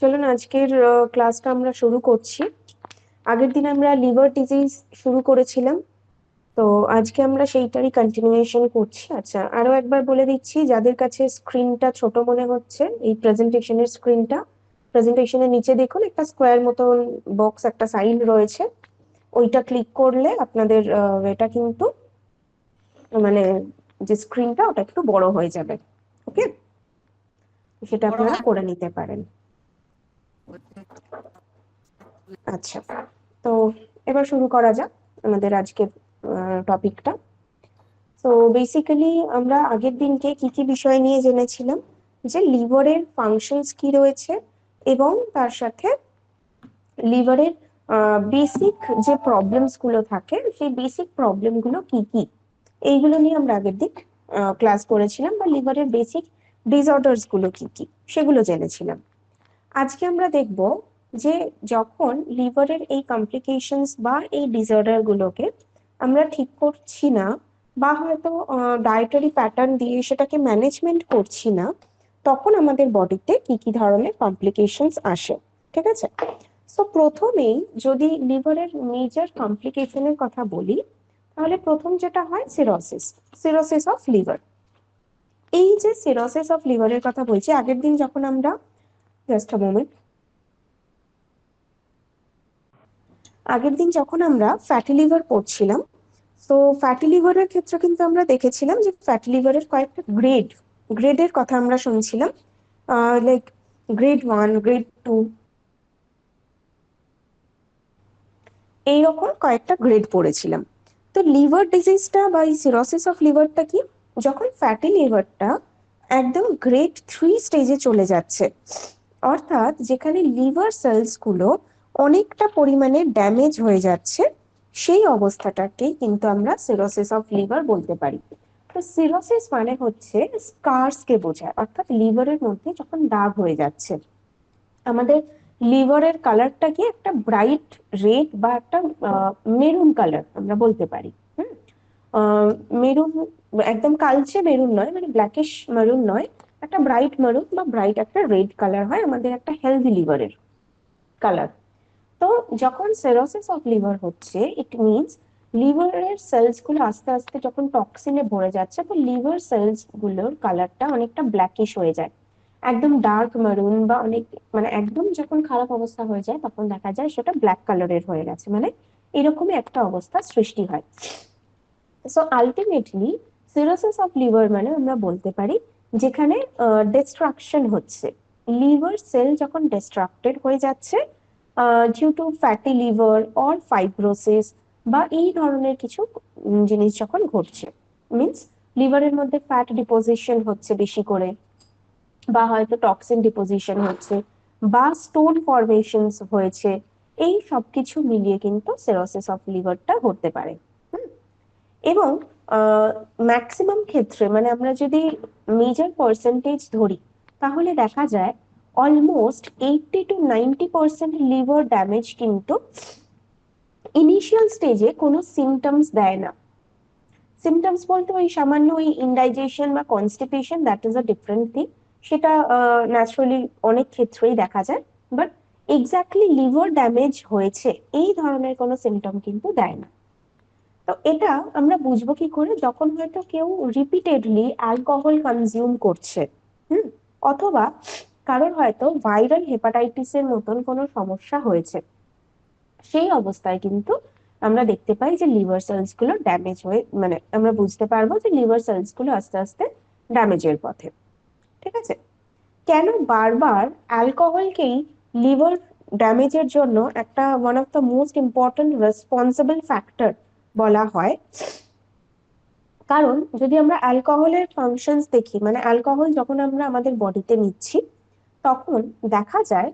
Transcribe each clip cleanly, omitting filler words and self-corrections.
চলুন আজকের ক্লাসটা আমরা শুরু করছি। আগের দিন আমরা লিভার ডিজিজ শুরু করেছিলাম, তো আজকে আমরা সেইটারই কন্টিনিউয়েশন করছি। আচ্ছা, আরো একবার বলে দিচ্ছি, যাদের কাছে স্ক্রিনটা ছোট মনে হচ্ছে, এই প্রেজেন্টেশনের স্ক্রিনটা, প্রেজেন্টেশনের নিচে দেখুন একটা স্কোয়ার মতন বক্স, একটা সাইন রয়েছে। ওইটা ক্লিক করলে আপনাদের এটা কিন্তু মানে যে স্ক্রিনটা ওটা একটু বড় হয়ে যাবে। ওকে, সেটা বড় আপনারা হয়। করে নিতে পারেন। আচ্ছা, তো এবার শুরু করা যাক আমাদের আজকের টপিকটা। তো বেসিক্যালি আমরা আগের দিনকে কি কি বিষয় নিয়ে জেনেছিলাম, যে লিভারের ফাংশনস কি রয়েছে এবং তার সাথে লিভারের বেসিক যে প্রবলেমস গুলো থাকে, সেই বেসিক প্রবলেম গুলো কি কি, এইগুলো নিয়ে আমরা আগের দিন ক্লাস করেছিলাম, বা লিভারের বেসিক ডিসঅর্ডার্স গুলো কি কি সেগুলো জেনেছিলাম। আজকে আমরা দেখব যে যখন লিভারের এই কমপ্লিকেশনস বা এই ডিসঅর্ডার গুলোকে আমরা ঠিক করছি না, বা হয়তো ডায়েটারি প্যাটার্ন দিয়ে সেটাকে ম্যানেজমেন্ট করছি না, তখন আমাদের বডিতে কি কি ধরনের কমপ্লিকেশনস আসে। ঠিক আছে, তো প্রথমেই যদি লিভারের মেজর কমপ্লিকেশনের কথা বলি, তাহলে প্রথম যেটা হয় সিরোসিস, সিরোসিস অফ লিভার। এই যে সিরোসিস অফ লিভারের কথা বলছি, আগের দিন যখন আমরা, জাস্ট আ মোমেন্ট, আগের দিন যখন আমরা ফ্যাটি লিভার পড়ছিলাম, তো ফ্যাটি লিভারের ক্ষেত্রে কিন্তু আমরা দেখেছিলাম যে ফ্যাটি লিভারের কয়েকটা গ্রেডের কথা আমরা শুনছিলাম, লাইক গ্রেড 1, গ্রেড 2, এইরকম কয়েকটা গ্রেড পড়েছিলাম। তো লিভার ডিজিজটা বা এই সিরোসিস অফ লিভারটা কি, যখন ফ্যাটি লিভারটা একদম গ্রেড 3 স্টেজে চলে যাচ্ছে, অর্থাৎ যেখানে লিভার সেলস গুলো অনেকটা পরিমাণে ড্যামেজ হয়ে যাচ্ছে, সেই অবস্থাটাকেই কিন্তু আমরা সিরোসিস অফ লিভার বলতে পারি। তো সিরোসিস মানে হচ্ছে স্কার্স কে বোঝায়, অর্থাৎ লিভারের মধ্যে যখন দাগ হয়ে যাচ্ছে। আমাদের লিভারের কালারটা কি একটা ব্রাইট রেড বা একটা মেরুন কালার আমরা বলতে পারি। হুম, মেরুন, একদম কালচে মেরুন নয়, মানে ব্ল্যাকিশ মেরুন নয়, একটা ব্রাইট মেরুন বা ব্রাইট একটা রেড কালার হয় আমাদের একটা হেলদি লিভারের কালার। তো যখন সিরোসিস অফ লিভার হচ্ছে, ইট মিনস লিভারের সেলস গুলো আস্তে আস্তে যখন টক্সিনে ভরে যাচ্ছে, তো লিভার সেলস গুলোর কালারটা অনেকটা ব্ল্যাকিশ হয়ে যায়, একদম ডার্ক মেরুন বা অনেক, মানে একদম যখন খারাপ অবস্থা হয়ে যায় তখন দেখা যায় সেটা ব্ল্যাক কালারের হয়ে গেছে, মানে এরকমই একটা অবস্থা সৃষ্টি হয়। So ultimately cirrhosis of liver মানে আমরা বলতে পারি যেখানে ডিস্ট্রাকশন হচ্ছে, লিভার সেল যখন ডিস্ট্রাক্টেড হয়ে যাচ্ছে due to fatty liver or fibrosis, বা এই ধরনের কিছু জিনিস যখন ঘটছে, মিন্স লিভারের মধ্যে ফ্যাট ডিপোজিশন হচ্ছে বেশি করে, বা হয়তো টক্সিন ডিপোজিশন হচ্ছে, বা স্টোন ফরমেশনস হয়েছে, এই সবকিছু মিলিয়ে কিন্তু সিরোসিস অফ লিভারটা হতে পারে। এবং ম্যাক্সিমাম ক্ষেত্রে, মানে আমরা যদি মেজর পার্সেন্টেজ ধরি, তাহলে দেখা যায় অলমোস্ট 80 to 90% লিভার ড্যামেজ কিন্তু ইনিশিয়াল স্টেজে কোনো সিমটমস দেয় না। সিমটমস বলতে ওই সামান্য ওই ইনডাইজেশন বা constipation, that is a different thing, সেটা ন্যাচারালি অনেক ক্ষেত্রেই দেখা যায়, বাট এক্স্যাক্টলি লিভার ড্যামেজ হয়েছে এই ধরনের কোনো সিমটম কিন্তু দেয় না। তো এটা আমরা বুঝবো কি করে, যখন হয়তো কেউ রিপিটেডলি অ্যালকোহল কনজিউম করছে, হুম, অথবা কারোর হয়তো ভাইরাল হেপাটাইটিসের মতন কোনো সমস্যা হয়েছে, সেই অবস্থায় কিন্তু আমরা দেখতে পাই যে লিভার সেলস গুলো ড্যামেজ হয়ে, মানে আমরা বুঝতে পারবো যে লিভার সেলস গুলো আস্তে আস্তে ড্যামেজের পথে। ঠিক আছে, কেন বারবার অ্যালকোহলকেই লিভার ড্যামেজের জন্য একটা one of the most important responsible factor বলা হয়, কারণ যদি আমরা অ্যালকোহলের ফাংশনস দেখি, মানে অ্যালকোহল যখন আমরা আমাদের বডিতে নিচ্ছি, তখন দেখা যায়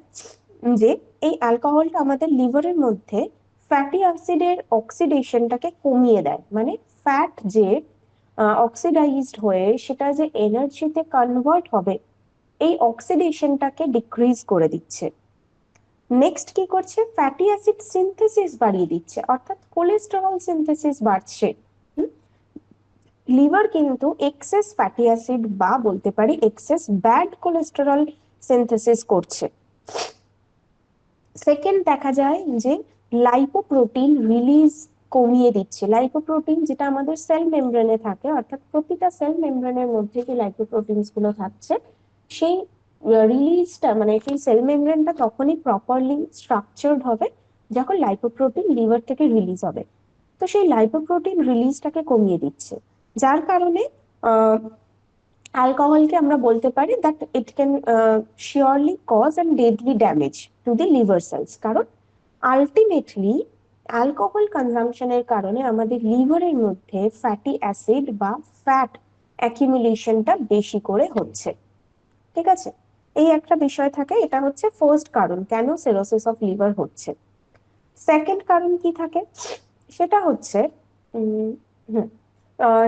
যে এই অ্যালকোহলটা আমাদের লিভারের মধ্যে ফ্যাটি অ্যাসিডের অক্সিডেশনটাকে কমিয়ে দেয়, মানে ফ্যাট যে অক্সিডাইজড হয়ে সেটা যে এনার্জিতে কনভার্ট হবে, এই অক্সিডেশনটাকে ডিক্রিজ করে দিচ্ছে। নেক্সট কি করছে, ফ্যাটি অ্যাসিড সিনথেসিস বাড়িয়ে দিচ্ছে, অর্থাৎ কোলেস্টেরল সিনথেসিস বাড়ছে। লিভার কিন্তু এক্সেস ফ্যাটি অ্যাসিড বা বলতে পারি এক্সেস ব্যাড কোলেস্টেরল সিনথেসিস করছে। সেকেন্ড দেখা যায় যে লাইপোপ্রোটিন রিলিজ কমিয়ে দিচ্ছে। লাইপোপ্রোটিন যেটা আমাদের সেল মেমব্রেনে থাকে, অর্থাৎ প্রতিটা সেল মেমব্রেনের মধ্যে যে লাইপোপ্রোটিনস গুলো থাকছে, সেই রিলিজটা মানে সেই সেল মেমব্রেনটা তখনই প্রপারলি স্ট্রাকচারড হবে যখন লাইপোপ্রোটিন লিভার থেকে রিলিজ হবে। তো সেই লাইপোপ্রোটিন রিলিজটাকে কমিয়ে দিচ্ছে, যার কারণে অ্যালকোহলকে আমরা বলতে পারি that it can surely cause and deadly damage to the liver cells. কারণ আলটিমেটলি অ্যালকোহল কনজাম্পশনের কারণে আমাদের লিভারের মধ্যে ফ্যাটি অ্যাসিড বা ফ্যাট অ্যাকিউমুলেশনটা বেশি করে হচ্ছে। ঠিক আছে, এই একটা বিষয় থাকে। এটা হচ্ছে ফার্স্ট কারণ কেন সিরোসিস অফ লিভার হচ্ছে। সেকেন্ড কারণ কি থাকে, সেটা হচ্ছে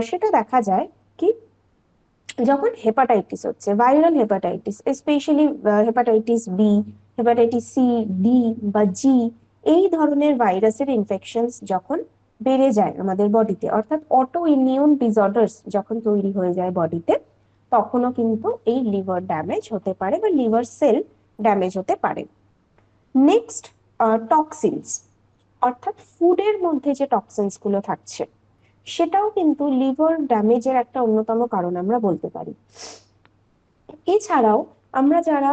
সেটা দেখা যায় কি, যখন হেপাটাইটিস হচ্ছে, viral hepatitis, specially hepatitis B, hepatitis C, D বা জি, এই ধরনের ভাইরাসের ইনফেকশন যখন বেড়ে যায় আমাদের বডিতে, অর্থাৎ অটো ইমিউন ডিসঅর্ডার্স যখন তৈরি হয়ে যায় বডিতে, তখনও কিন্তু এই লিভার ড্যামেজ হতে পারে বা লিভার সেল ড্যামেজ হতে পারে। নেক্সট, টক্সিনস, অর্থাৎ ফুডের মধ্যে যে টক্সিনস গুলো থাকছে, সেটাও কিন্তু লিভার ড্যামেজের একটা অন্যতম কারণ আমরা বলতে পারি। এছাড়াও আমরা যারা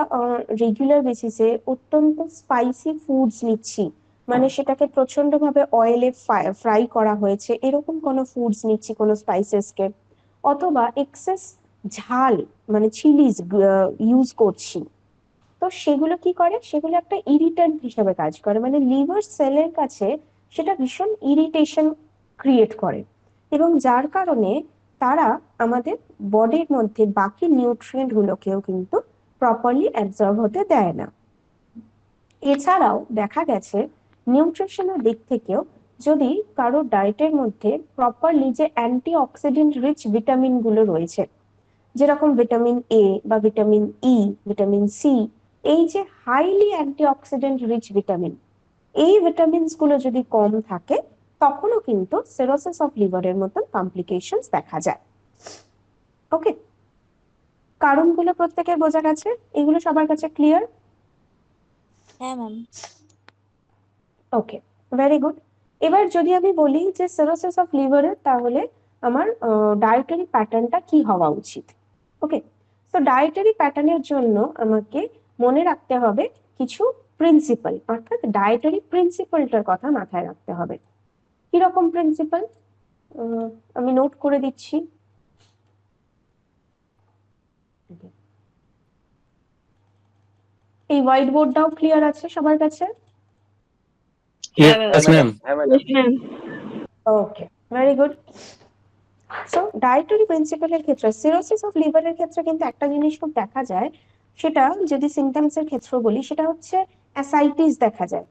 রেগুলার বেসিসে অত্যন্ত স্পাইসি ফুডস নিচ্ছি, মানে সেটাকে প্রচন্ড ভাবে অয়েলে ফ্রাই করা হয়েছে এরকম কোনো ফুডস নিচ্ছি, কোনো স্পাইসেসকে, অথবা এক্সেস ঝাল মানে চিলিজ ইউজ করছি, তো সেগুলো কি করে, সেগুলো একটা ইরিটেন্ট হিসেবে কাজ করে, মানে লিভার সেলের কাছে সেটা ভীষণ ইরিটেশন ক্রিয়েট করে, এবং যার কারণে তারা আমাদের বডির মধ্যে বাকি নিউট্রিয়েন্ট গুলোকেও কিন্তু প্রপারলি অ্যাবজর্ব হতে দেয় না। এছাড়াও দেখা গেছে নিউট্রিশনের দিক থেকেও যদি কারোর ডায়েটের মধ্যে প্রপারলি যে অ্যান্টি অক্সিডেন্ট রিচ ভিটামিন গুলো রয়েছে, যেরকম ভিটামিন এ বা ভিটামিন ই, ভিটামিন সি, এই যে হাইলি অ্যান্টিঅক্সিডেন্ট রিচ ভিটামিন, এই ভিটামিনস গুলো যদি কম থাকে, তখনও কিন্তু সিরোসিস অফ লিভারের মতন কমপ্লিকেশনস দেখা যায়। ওকে, কারণগুলো প্রত্যেকের বোঝা গেছে? এগুলো সবার কাছে ক্লিয়ার? হ্যাঁ ম্যাম। ওকে, ভেরি গুড। এবার যদি আমি বলি যে সিরোসিস অফ লিভারের তাহলে আমার ডায়েটারি প্যাটার্নটা কি হওয়া উচিত। ওকে, তো ডায়েটারি প্যাটার্নের জন্য আমাকে মনে রাখতে হবে কিছু প্রিন্সিপাল, অর্থাৎ ডায়েটারি প্রিন্সিপালটার কথা মাথায় রাখতে হবে। কিরকম প্রিন্সিপাল, আমি নোট করে দিচ্ছি। এই হোয়াইট বোর্ডটাও ক্লিয়ার আছে সবার কাছে? Yes, ma'am. ওকে, ভেরি গুড। সো ডায়েটারি প্রিন্সিপালের ক্ষেত্রে সিরোসিস অফ লিভারের ক্ষেত্রে কিন্তু একটা জিনিস খুব দেখা যায়, সেটা যদি সিমটমস এর ক্ষেত্রে বলি, সেটা হচ্ছে অ্যাসাইটিস দেখা যায়।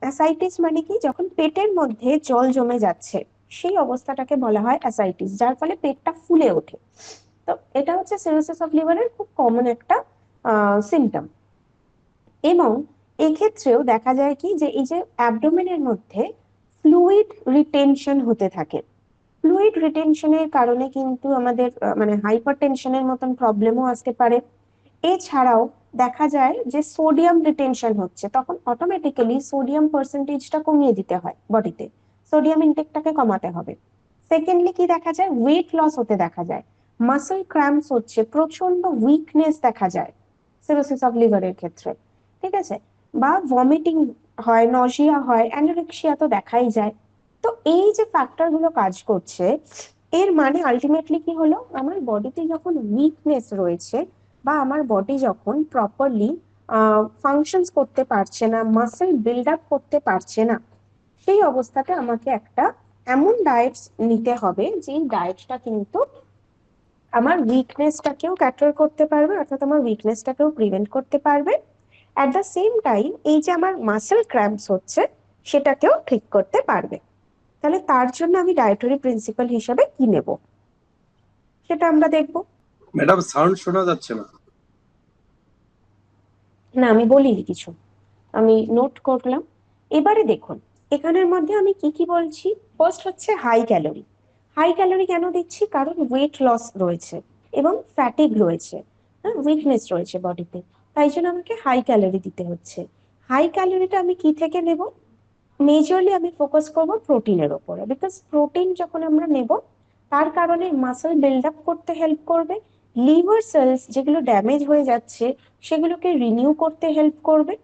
অ্যাসাইটিস মানে কি, যখন পেটের মধ্যে জল জমে যাচ্ছে সেই অবস্থাটাকে বলা হয় অ্যাসাইটিস, যার ফলে পেটটা ফুলে ওঠে। তো এটা হচ্ছে সিরোসিস অফ লিভারের খুব কমন একটা সিমটম। এবং এক্ষেত্রেও দেখা যায় কি, যে এই যে অ্যাবডোমেনের মধ্যে ফ্লুইড রিটেনশন হতে থাকে। ফ্লুইড রিটেনশনের কারণে কিন্তু আমাদের মানে হাইপার টেনশনের মতন প্রবলেমও আসতে পারে। এছাড়াও দেখা যায় যে সোডিয়াম রিটেনশন হচ্ছে, তখন অটোমেটিক্যালি সোডিয়াম পার্সেন্টেজটা কমিয়ে দিতে হয় বডিতে, সোডিয়াম ইনটেকটাকে কমাতে হবে। সেকেন্ডলি কি দেখা যায়, ওয়েট লস হতে দেখা যায়, মাসল ক্র্যাম্পস হচ্ছে, প্রচন্ড উইকনেস দেখা যায় সিরোসিস অফ লিভারের ক্ষেত্রে। ঠিক আছে, বা ভমিটিং হয়, নজিয়া হয়, অ্যানোরেক্সিয়া তো দেখাই যায়। তো এই যে ফ্যাক্টর গুলো কাজ করছে, এর মানে আলটিমেটলি কি হলো, আমার বডিতে যখন উইকনেস রয়েছে বা আমার বডি যখন প্রপারলি ফাংশনস করতে পারছে না, মাসেল বিল্ড আপ করতে পারছে না, সেই অবস্থাতে আমাকে একটা এমন ডায়েট নিতে হবে যে ডায়েটটা কিন্তু আমার উইকনেসটাকেও ক্যাটার করতে পারবে, অর্থাৎ আমার উইকনেসটাকেও প্রিভেন্ট করতে পারবে, অ্যাট দ্য সেম টাইম এই যে আমার মাসেল ক্র্যাম্পস হচ্ছে সেটাকেও ঠিক করতে পারবে। তাহলে তার জন্য আমি ডায়েটারি প্রিন্সিপাল হিসেবে কি নেব সেটা আমরা দেখব। ম্যাডাম সাউন্ড শোনা যাচ্ছে না। না, আমি বলিনি কিছু, আমি নোট করলাম। এবারে দেখুন এখানের মধ্যে আমি কি কি বলছি। ফার্স্ট হচ্ছে হাই ক্যালোরি। হাই ক্যালোরি কেন দিচ্ছি? কারণ ওয়েট লস রয়েছে এবং ফ্যাটিগ রয়েছে, হ্যাঁ, উইকনেস রয়েছে বডিতে, তাই জন্য আমাকে হাই ক্যালোরি দিতে হচ্ছে। হাই ক্যালোরিটা আমি কি থেকে নেব? মেজরলি আমি ফোকাস করব প্রোটিনের ওপরে, বিকজ প্রোটিন যখন আমরা নেব তার কারণে মাসল বিল্ড আপ করতে হেল্প করবে, লিভার সেলস যেগুলো ড্যামেজ হয়ে যাচ্ছে সেগুলোকে রিনিউ করতে হেল্প করবে,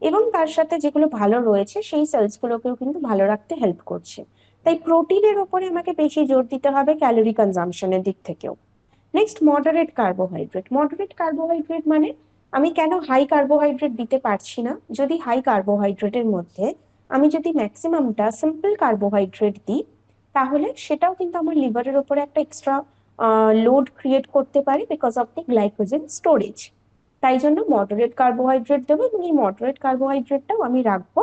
এবং তার সাথে যেগুলো ভালো রয়েছে সেই সেলস গুলোকেও কিন্তু ভালো রাখতে হেল্প করছে। তাই প্রোটিনের ওপরে আমাকে বেশি জোর দিতে হবে ক্যালোরি কনজাম্পশনের দিক থেকেও। Next, moderate carbohydrate. Moderate carbohydrate মানে আমি কেন হাই কার্বোহাইড্রেট দিতে পারছি না? যদি হাই কার্বোহাইড্রেটের মধ্যে আমি যদি ম্যাক্সিমামটা সিম্পল কার্বোহাইড্রেট দিই, তাহলে সেটাও কিন্তু আমার লিভারের উপরে একটা এক্সট্রা লোড ক্রিয়েট করতে পারে because of the glycogen storage. তাই জন্য মডারেট কার্বোহাইড্রেট দেবো, এবং এই মডারেট কার্বোহাইড্রেটটাও আমি রাখবো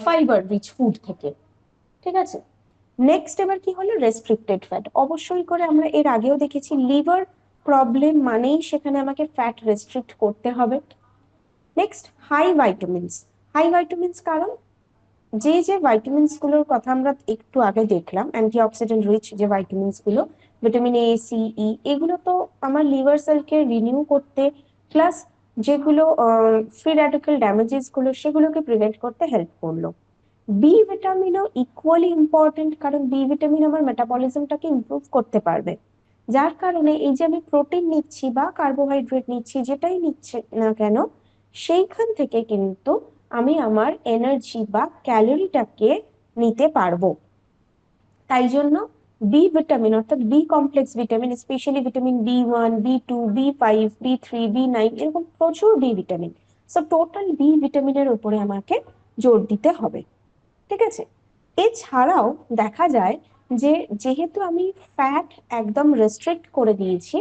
ফাইবার রিচ ফুড থেকে। ঠিক আছে। নেক্সট এবার কি হলো? Restricted fat. অবশ্যই করে আমরা এর আগেও দেখেছি লিভার প্রবলেম মানেই সেখানে আমাকে ফ্যাট রেস্ট্রিক্ট করতে হবে। Next, high vitamins. High vitamins কারণ যে যে ভাইটামিনস গুলোর কথা আমরা একটু আগে দেখলাম, অ্যান্টিঅক্সিডেন্ট রিচ যে ভাইটামিনস গুলো, ভিটামিন এ, সি, ই, এগুলো তো আমার লিভার সেলকে রিনিউ করতে, প্লাস যেগুলো ফ্রি র্যাডিক্যাল ড্যামেজেস গুলো সেগুলোকে প্রিভেন্ট করতে হেল্প করলো। বি ভিটামিনও ইকুয়ালি ইম্পর্টেন্ট, কারণ বি ভিটামিন আমার মেটাবলিজমটাকে ইমপ্রুভ করতে পারবে, যার কারণে এই যে আমি প্রোটিন নিচ্ছি বা কার্বোহাইড্রেট নিচ্ছি, যেটাই নিচ্ছে না কেন, সেইখান থেকে কিন্তু আমি আমার এনার্জি বা ক্যালোরিটাকে নিতে পারবো। তাই জন্য বি ভিটামিন অর্থাৎ B complex vitamin, specially vitamin B one, B two, B five, বি3, বি9, এরকম প্রচুর B vitamin, so total B ভিটামিনের উপরে আমাকে জোর দিতে হবে। ঠিক আছে। এছাড়াও দেখা যায় যে যেহেতু আমি ফ্যাট একদম রেস্ট্রিক্ট করে দিয়েছি,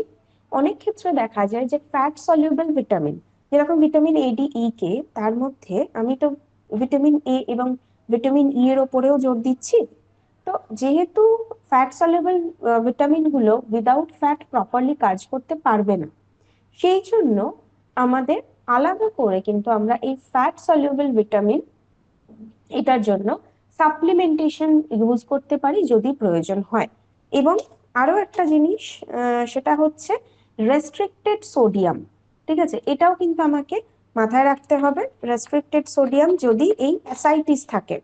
অনেক ক্ষেত্রে দেখা যায় যে ফ্যাট সলিউবল ভিটামিন, যেরকম ভিটামিন এ, ডি, ই, কে, তার মধ্যে আমি তো ভিটামিন এ এবং ভিটামিন ই এর ওপরেও জোর দিচ্ছি। তো যেহেতু ফ্যাট সলিউবল ভিটামিন গুলো উইদাউট ফ্যাট প্রপারলি কাজ করতে পারবে না, সেই জন্য আমাদের আলাদা করে কিন্তু আমরা এই ফ্যাট সলিউবল ভিটামিন এটার জন্য সাপ্লিমেন্টেশন ইউজ করতে পারি যদি প্রয়োজন হয়। এবং আরো একটা জিনিস, সেটা হচ্ছে রেস্ট্রিক্টেড সোডিয়াম। ঠিক আছে, এটাও কিন্তু আমাকে মাথায় রাখতে হবে। রেস্ট্রিক্টেড সোডিয়াম যদি এই অ্যাসাইটিস থাকে,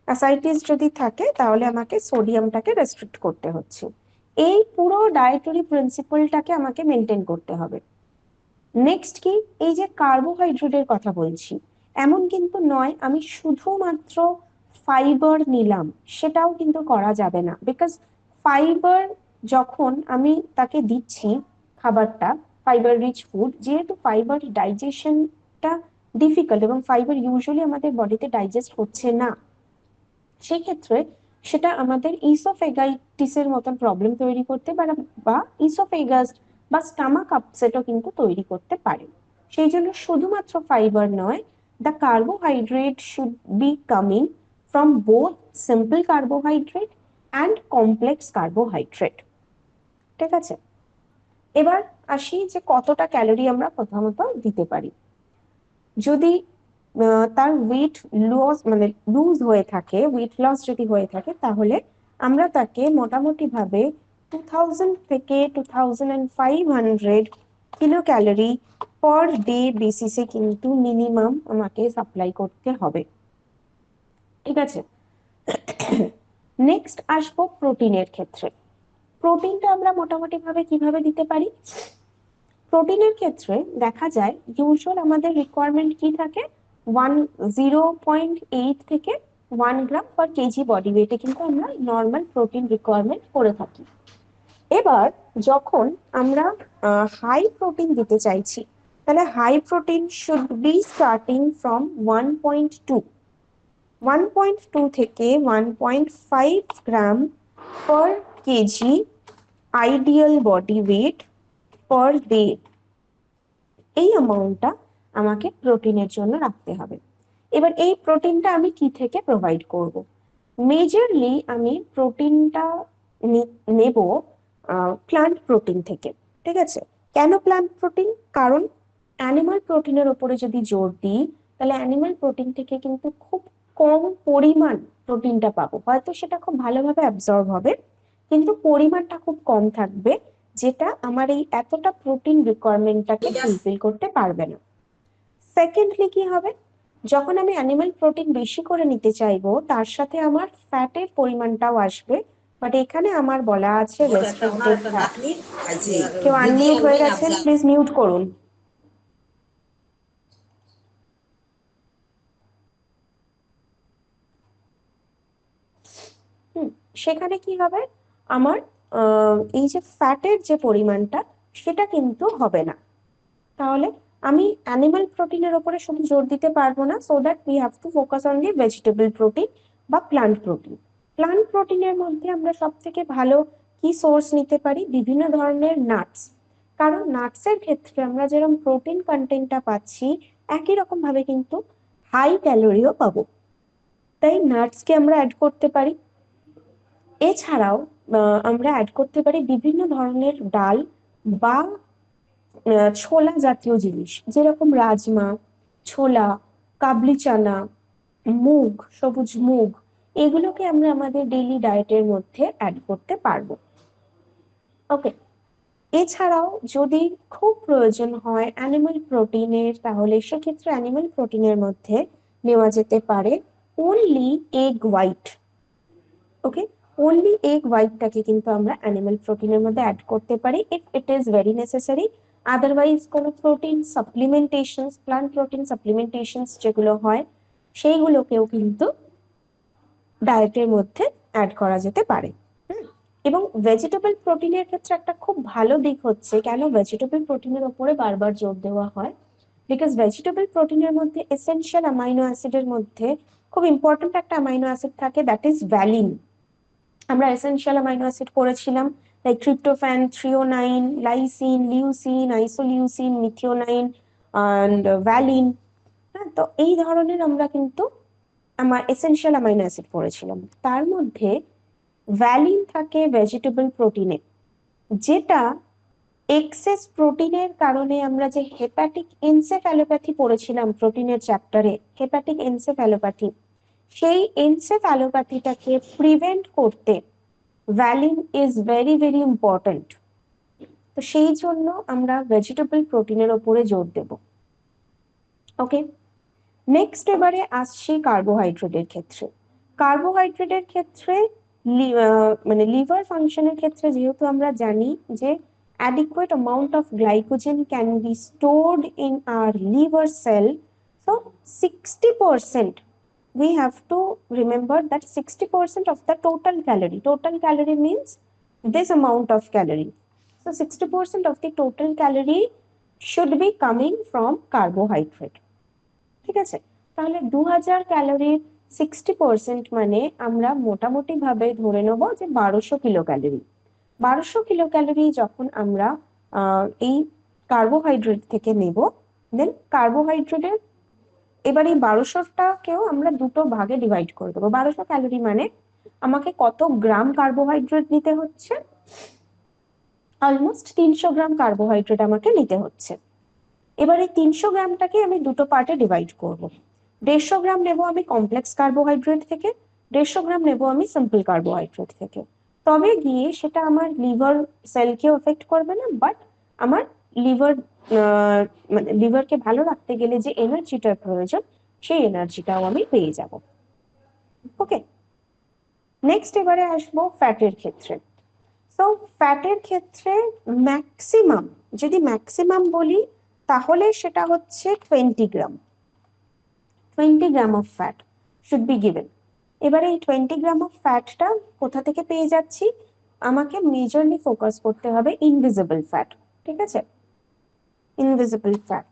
অ্যাসাইটিস যদি থাকে, তাহলে আমাকে সোডিয়ামটাকে রেস্ট্রিক্ট করতে হচ্ছে। এই পুরো ডায়েটারি প্রিন্সিপালটাকে আমাকে মেনটেন করতে হবে। নেক্সট কি, এই যে কার্বোহাইড্রেটের কথা বলছি, এমন কিন্তু নয় আমি শুধুমাত্র ফাইবার নিলাম, সেটাও কিন্তু করা যাবে না, বিকজ ফাইবার যখন আমি তাকে দিচ্ছি খাবারটা, ফাইবার রিচ ফুড, যেহেতু ফাইবার ডাইজেশনটা ডিফিকাল্ট এবং ফাইবার ইউজুয়ালি আমাদের বডিতে ডাইজেস্ট হচ্ছে না, সেই ক্ষেত্রে সেটা আমাদের ইসোফেগাইটিসের মতন প্রবলেম তৈরি করতে পারে, বা ইসোফেগাস বা স্টামাক আপসেটও কিন্তু তৈরি করতে পারে। সেই জন্য শুধুমাত্র ফাইবার নয়, the carbohydrate should be coming from both simple carbohydrate and complex carbohydrate. ঠিক আছে। এবার আসি যে কতটা ক্যালোরি আমরা প্রথমত দিতে পারি। যদি তার ওয়েট লস মানে লুজ হয়ে থাকে, ওয়েট লস যদি হয়ে থাকে, তাহলে আমরা তাকে মোটামুটি ভাবে 2000 থেকে 2500 কিলো ক্যালোরি পার ডে বেসিসে কিন্তু মিনিমাম আমাকে সাপ্লাই করতে হবে। ঠিক আছে। নেক্সট আসবো প্রোটিনের ক্ষেত্রে। প্রোটিনটা আমরা মোটামুটি ভাবে কিভাবে দিতে পারি? প্রোটিনের ক্ষেত্রে দেখা যায় ইউজুয়াল আমাদের রিকোয়ারমেন্ট কি থাকে, 0.8 থেকে 1 গ্রাম পার কেজি বডি ওয়েটে কিন্তু আমরা নর্মাল প্রোটিন রিকোয়ারমেন্ট করে থাকি। এবার যখন আমরা হাই প্রোটিন দিতে চাইছি, তাহলে high protein should be starting from 1.2 থেকে 1.5 gram per kg ideal body weight per day. এই অ্যামাউন্টটা আমাকে প্রোটিনের জন্য রাখতে হবে। এবার এই প্রোটিনটা আমি কি থেকে প্রোভাইড করব? মেজরলি আমি প্রোটিনটা নেব প্লান্ট প্রোটিন থেকে। ঠিক আছে। কেন প্লান্ট প্রোটিন? কারণ অ্যানিমাল প্রোটিনের উপরে যদি জোর দিই, তাহলে অ্যানিমাল প্রোটিন থেকে কিন্তু খুব কম পরিমাণ প্রোটিনটা পাবো, হয়তো সেটা খুব ভালোভাবে অ্যাবজর্ব হবে কিন্তু পরিমাণটা খুব কম থাকবে, যেটা আমার এই এতটা প্রোটিন রিকোয়ারমেন্টটাকে ফুলফিল করতে পারবে না। সেকেন্ডলি কি হবে, যখন আমি অ্যানিমাল প্রোটিন বেশি করে নিতে চাইবো তার সাথে আমার ফ্যাটের পরিমাণটাও আসবে, বাট এখানে আমার বলা আছে রেস্ট্রিক্টেড ফ্যাট। কেউ আনমিউট হয়ে গেছেন, প্লিজ মিউট করুন। সেখানে কি হবে, আমার এই যে ফ্যাটের যে পরিমাণটা সেটা কিন্তু হবে না। তাহলে আমি অ্যানিমাল প্রোটিনের উপরে শুধু জোর দিতে পারবো না, so that we have to focus on the vegetable protein বা প্লান্ট প্রোটিন। প্লান্ট প্রোটিনের মধ্যে আমরা সব থেকে ভালো কি সোর্স নিতে পারি, বিভিন্ন ধরনের নাটস। কারণ নাটসের ক্ষেত্রে আমরা যেরকম প্রোটিন কন্টেন্টটা পাচ্ছি একই রকম ভাবে কিন্তু হাই ক্যালোরিও পাবো, তাই নাটসকে আমরা অ্যাড করতে পারি। এছাড়াও আমরা অ্যাড করতে পারি বিভিন্ন ধরনের ডাল বা ছোলা জাতীয় জিনিস, যেরকম রাজমা, ছোলা, কাবলি চানা, মুগ, সবুজ মুগ, এগুলোকে আমরা আমাদের ডেইলি ডায়েটের মধ্যে অ্যাড করতে পারবো। ওকে, এছাড়াও যদি খুব প্রয়োজন হয় অ্যানিমাল প্রোটিনের, তাহলে সেক্ষেত্রে অ্যানিমাল প্রোটিনের মধ্যে নেওয়া যেতে পারে only egg white. Okay, only egg হোয়াইটটাকে কিন্তু আমরা অ্যানিমাল প্রোটিনের মধ্যে অ্যাড করতে পারি if it is very necessary. Otherwise কোনো protein supplementation, plant protein supplementation যেগুলো হয় সেইগুলোকেও কিন্তু ডায়েটের মধ্যে অ্যাড করা যেতে পারে। এবং ভেজিটেবল প্রোটিনের ক্ষেত্রে একটা খুব ভালো দিক হচ্ছে, কেন ভেজিটেবল প্রোটিনের উপরে বারবার জোর দেওয়া হয়, বিকজ ভেজিটেবল প্রোটিনের মধ্যে এসেনশিয়াল অ্যামাইনো অ্যাসিডের মধ্যে খুব ইম্পর্টেন্ট একটা অ্যামাইনো অ্যাসিড থাকে, দ্যাট ইজ ভ্যালিন। আমরা এসেনশিয়াল অ্যামাইনো অ্যাসিড পড়েছিলাম, like tryptophan, threonine, lysine, leucine, isoleucine, methionine and valine. হ্যাঁ, তো এই ধরনের আমরা কিন্তু আমার এসেনশিয়াল অ্যামাইনো অ্যাসিড পড়েছিলাম। তার মধ্যে ভ্যালিন থাকে ভেজিটেবল প্রোটিনে, যেটা এক্সেস প্রোটিনের কারণে আমরা যে হেপাটিক এনসেফ্যালোপ্যাথি পড়েছিলাম প্রোটিনের চ্যাপ্টারে, হেপাটিক এনসেফ্যালোপ্যাথি, সেই এনসেফ্যালোপ্যাথিটাকে প্রিভেন্ট করতে valine is very very important. তো সেই জন্য আমরা ভেজিটেবল প্রোটিনের ওপরে জোর দেব। ওকে, নেক্সট এবারে আসছি কার্বোহাইড্রেটের ক্ষেত্রে। কার্বোহাইড্রেটের ক্ষেত্রে মানে লিভার ফাংশনের ক্ষেত্রে যেহেতু আমরা জানি যে adequate amount of glycogen can be stored in our liver cell, so 60%, we have to remember that 60% of the total calorie means this amount of calorie, so 60% of the total calorie should be coming from carbohydrate। ঠিক আছে, তাহলে 2000 ক্যালোরির 60% মানে আমরা মোটামুটি ভাবে ধরে নেব যে 1200 কিলো ক্যালোরি। 1200 কিলো ক্যালোরি যখন আমরা এই কার্বোহাইড্রেট থেকে নেব, দেন কার্বোহাইড্রেটের এবার এই 1200টাকেও আমরা দুটো ভাগে ডিভাইড করে দেবো। 1200 ক্যালোরি মানে আমাকে কত গ্রাম কার্বোহাইড্রেট নিতে হচ্ছে, অলমোস্ট 300 গ্রাম কার্বোহাইড্রেট আমাকে নিতে হচ্ছে। এবার এই 300 গ্রামটাকে আমি দুটো পার্টে ডিভাইড করব। 150 গ্রাম নেব আমি কমপ্লেক্স কার্বোহাইড্রেট থেকে, 150 গ্রাম নেব আমি সিম্পল কার্বোহাইড্রেট থেকে। তবে গিয়ে সেটা আমার লিভার সেলকেও এফেক্ট করবে না, বাট আমার লিভার মানে লিভারকে ভালো রাখতে গেলে যে এনার্জিটার প্রয়োজন সেই এনার্জিটাও আমি পেয়ে যাব। ওকে, নেক্সট এবারে আসবো ফ্যাটের ক্ষেত্রে। তো ফ্যাটের ক্ষেত্রে ম্যাক্সিমাম, যদি ম্যাক্সিমাম বলি তাহলে সেটা হচ্ছে 20 gram. 20 gram of fat should be given. এবারে এই 20 গ্রাম অফ ফ্যাটটা কোথা থেকে পেয়ে যাচ্ছি, আমাকে মেজরলি ফোকাস করতে হবে ইনভিজিবল ফ্যাট। ঠিক আছে, ইনভিজিবল ফ্যাট,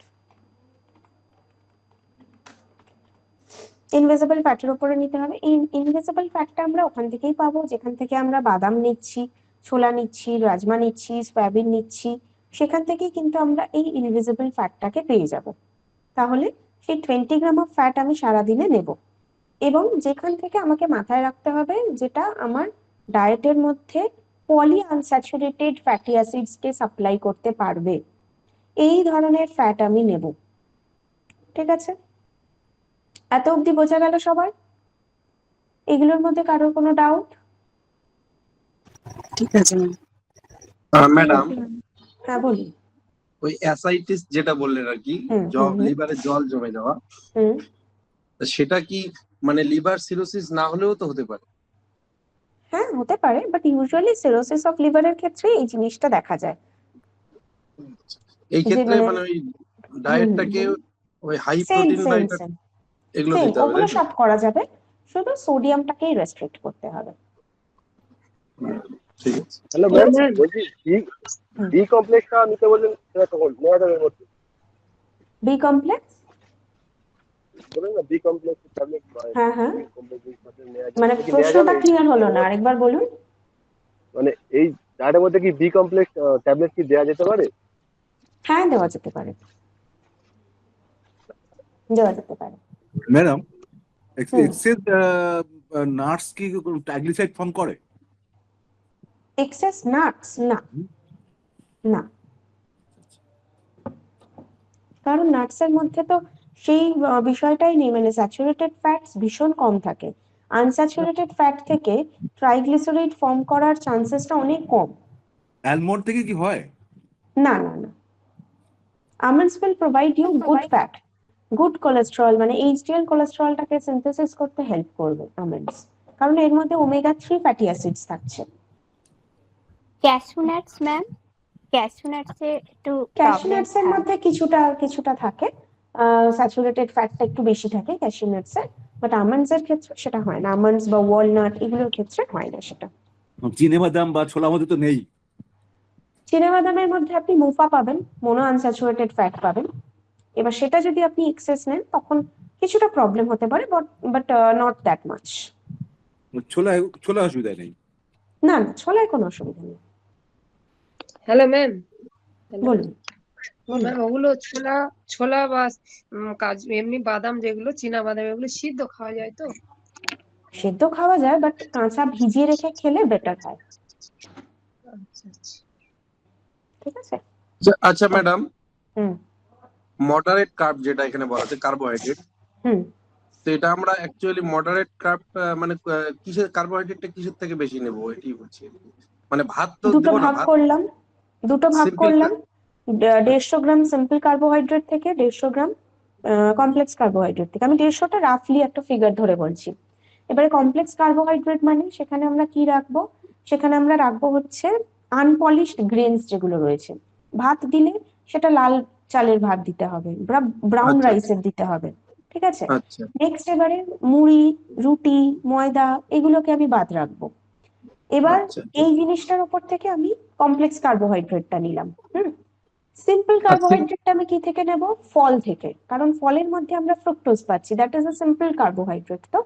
ইনভিজিবল ফ্যাটের উপরে নিতে হবে। এই ইনভিজিবল ফ্যাটটা আমরা ওখান থেকেই পাবো যেখান থেকে আমরা বাদাম নিচ্ছি, ছোলা নিচ্ছি, রাজমা নিচ্ছি, সয়াবিন নিচ্ছি, সেখান থেকেই কিন্তু আমরা এই ইনভিজিবল ফ্যাটটাকে পেয়ে যাব। তাহলে সেই 20 গ্রাম অফ ফ্যাট আমি সারাদিনে নেব, এবং যেখান থেকে আমাকে মাথায় রাখতে হবে যেটা আমার ডায়েটের মধ্যে পলি আনস্যাচুরেটেড ফ্যাটি অ্যাসিডস কে সাপ্লাই করতে পারবে, এই ধরনের ফ্যাট আমি নেব। ঠিক আছে, এত অবধি বোঝা গেল সবার? এগুলোর মধ্যে কারোর কোনো ডাউট? ঠিক আছে ম্যাম। ম্যাডাম, হ্যাঁ বলুন। ওই অ্যাসাইটিস যেটা বললেন আর কি, হুম হুম হুম লিভারে জল জমে যাওয়া, হুম। তা সেটা কি মানে লিভার সিরোসিস না হলেও তো হতে পারে? হ্যাঁ হতে পারে, বাট ইউজুয়ালি সিরোসিস অফ লিভারের ক্ষেত্রে এই জিনিসটা দেখা যায় এই যে ক্ষেত্রে মানে মানে ওই হুম হুম ডায়েটটাকে হুম ওই হাই সেম প্রোটিন বা সেম এটা সেম এগুলো সেম দিতে হবে, ওগুলো তাই তো? সব করা যাবে, শুধু সোডিয়ামটাকেই রেস্ট্রিক্ট করতে হবে। ঠিক আছে। হ্যালো ঠিক ম্যাম, আছে। বলছি বি হুম। বি কমপ্লেক্সটা নিতে বললেন সেটা কখন নেওয়া যাবে বলছি? বি কমপ্লেক্স, বললেন না বি কমপ্লেক্স ট্যাবলেট হ্যাঁ হ্যাঁ, বি কমপ্লেক্স সাথে নেওয়া যাবে, মানে এটা কি নেওয়া প্রশ্নটা যাবে? ক্লিয়ার হলো না, ডায়েটের মধ্যে আরেকবার বলুন। মানে এই ডায়েটের মধ্যে কি বি কমপ্লেক্স ট্যাবলেট কি দেওয়া যেতে পারে? হ্যাঁ দেওয়া যেতে পারে, দেওয়া যেতে পারে। ম্যাডাম, হুম। এক্সেস নাটস কি ট্রাইগ্লিসাইড ফর্ম করে? এক্সেস নাটস না, না, কারণ নাটসের মধ্যে তো সেই বিষয়টাই নেই, মানে স্যাচুরেটেড ফ্যাটস ভীষণ কম থাকে। আনস্যাচুরেটেড ফ্যাট থেকে ট্রাইগ্লিসারাইড ফর্ম করার চান্সেসটা অনেক কম। অ্যালমন্ড থেকে কি হয়? না না না, almonds will provide you good fat, good cholesterol, মানে এইচডিএল কোলেস্টেরলটাকে সিনথেসিস করতে হেল্প করবে আমন্ডস, কারণ এর মধ্যে ওমেগা 3 ফ্যাটি অ্যাসিডস থাকছে। ক্যাশু নাটস ম্যাম, ক্যাশু নাটসে একটু ক্যাশিউ প্রবলেম নাটস এর থাকে। মধ্যে কিছুটা কিছুটা থাকে, স্যাচুরেটেড ফ্যাটটা একটু বেশি থাকে ক্যাশিউ নাটস এর, বাট আমন্ডস এর ক্ষেত্রে সেটা হয় না, আমন্ডস বা ওয়ালনাট এগুলোর ক্ষেত্রে হয় না সেটা। চিনেবাদাম বা ছোলার মধ্যে তো নেই। চিনাবাদামের মধ্যে আপনি মুফা পাবেন, মোনো আনস্যাচুরেটেড ফ্যাট পাবেন। এবার সেটা যদি আপনি এক্সেস নেন তখন কিছুটা প্রবলেম হতে পারে, বাট নট দ্যাট মাচ। ছোলায় ছোলা অসুবিধা নেই। না না, ছোলায় কোনো অসুবিধা নেই। Hello ma'am. হ্যালো বলুন বলুন। ম্যাম, ওগুলো ছোলা ছোলা বা কাজু এমনি বাদাম যেগুলো চীনা বাদাম এগুলো সিদ্ধ খাওয়া যায় তো? সেদ্ধ খাওয়া যায়, বাট কাঁচা ভিজিয়ে রেখে খেলে বেটার হয়। আচ্ছা আচ্ছা। ঠিক আছে। আচ্ছা ম্যাডাম, হুম মডারেট কার্ব যেটা এখানে বলা আছে কার্বোহাইড্রেট, হুম। তো এটা আমরা অ্যাকচুয়ালি মডারেট কার্ব মানে কিসের কার্বোহাইড্রেটটা কিসের থেকে বেশি নেব এটাই বলছি। মানে ভাত তো দুটো দেবো না, ভাগ ভাত করলাম, দুটো ভাগ সিম্পল। করলাম। 150 গ্রাম সিম্পল কার্বোহাইড্রেট থেকে 150 গ্রাম কমপ্লেক্স কার্বোহাইড্রেট থেকে, আমি 150টা রাফলি একটা ফিগার ধরে বলছি। এবারে কমপ্লেক্স কার্বোহাইড্রেট মানে সেখানে আমরা কি রাখবো, সেখানে আমরা রাখবো হচ্ছে আনপলিশড গ্রেনস যেগুলো রয়েছে। ভাত দিলে সেটা লাল চালের ভাত দিতে হবে, ব্রাউন আচ্ছা রাইসের দিতে হবে। ঠিক আছে। আচ্ছা নেক্সট এবারে মুড়ি, রুটি, ময়দা এগুলোকে আমি বাদ রাখবো। এবার আচ্ছা এই জিনিসটার উপর থেকে আমি কমপ্লেক্স কার্বোহাইড্রেটটা নিলাম। সিম্পল আচ্ছা কার্বোহাইড্রেটটা আমি কি থেকে নেব, ফল থেকে, কারণ ফলের মধ্যে আমরা ফ্রুক্টোজ পাচ্ছি, that is a simple carbohydrate. তো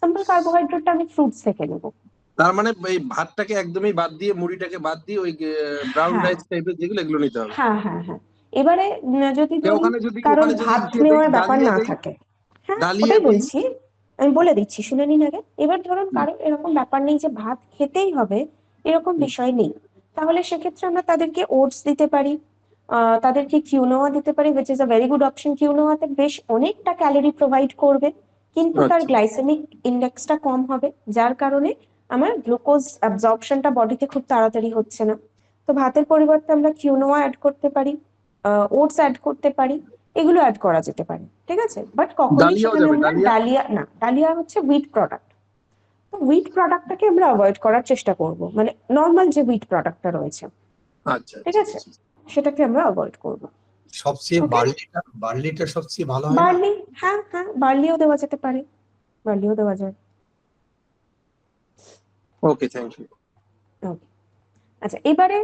সিম্পল কার্বোহাইড্রেটটা আমি ফ্রুটস থেকে নেব। তার মানে এই ভাতটাকে একদমই বাদ দিয়ে মুড়িটাকে বাদ দিয়ে ওই ব্রাউন হ্যাঁ রাইস টাইপের যেগুলো এগুলো নিতে হবে। হ্যাঁ হ্যাঁ হ্যাঁ। এবারে যদি ধরুন কারোর ওখানে যদি ভাত ইয়ে দেই, নেওয়ার ব্যাপার ডালিয়া না দেই, থাকে, হ্যাঁ ডালিয়া ওটাই দেই। বলছি, আমি বলে দিচ্ছি শুনে নিন আগে। এবার ধরুন কারোর এরকম ব্যাপার নেই যে ভাত খেতেই হবে, এরকম বিষয় নেই, তাহলে সেক্ষেত্রে আমরা তাদেরকে ওটস দিতে পারি, তাদেরকে কিউনোয়া দিতে পারি, which is a very good option. কিউনোয়াতে বেশ অনেকটা ক্যালোরি প্রোভাইড করবে, কিন্তু তার আচ্ছা গ্লাইসেমিক ইন্ডেক্সটা কম হবে, যার কারণে আমার গ্লুকোজ অ্যাবজর্পশনটা বডিতে খুব তাড়াতাড়ি হচ্ছে না। তো ভাতের পরিবর্তে আমরা কিউনোয়া অ্যাড করতে পারি, ওটস অ্যাড করতে পারি, এগুলো অ্যাড করা যেতে পারে। ঠিক আছে, বাট কখনোই ডালিয়াও সেখানে যাবে, আমরা ডালিয়া। ডালিয়া না, ডালিয়া হচ্ছে হুইট প্রোডাক্ট, তো হুইট প্রোডাক্টটাকে আমরা অ্যাভয়েড করার চেষ্টা করব, মানে নর্মাল যে হুইট প্রোডাক্টটা রয়েছে, আচ্ছা ঠিক আচ্ছা আছে, আচ্ছা। সেটাকে আমরা অ্যাভয়েড করব। সবচেয়ে ওকে। বার্লিটা সবচেয়ে ভালো হয় না? বার্লি, হ্যাঁ হ্যাঁ, বার্লিও দেওয়া যেতে পারে, বার্লিও দেওয়া যায়। ওকে, থ্যাংক ইউ। Okay. আচ্ছা এবারে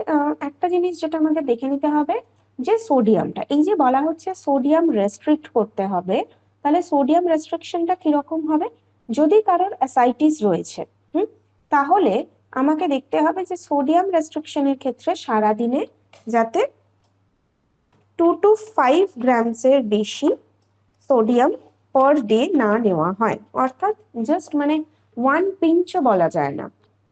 একটা জিনিস যেটা আমাদের দেখে নিতে হবে, যে সোডিয়ামটা, এই যে বলা হচ্ছে সোডিয়াম রেস্ট্রিক্ট করতে হবে, তাহলে সোডিয়াম রেস্ট্রিকশনটা কিরকম হবে? যদি কারোর অ্যাসাইটিস রয়েছে, তাহলে আমাকে দেখতে হবে যে সোডিয়াম রেস্ট্রিকশনের ক্ষেত্রে সারাদিনে যাতে 2 to 5 গ্রামসের বেশি সোডিয়াম পার ডে না নেওয়া হয়, অর্থাৎ জাস্ট মানে 1 পিঞ্চও বলা যায় না,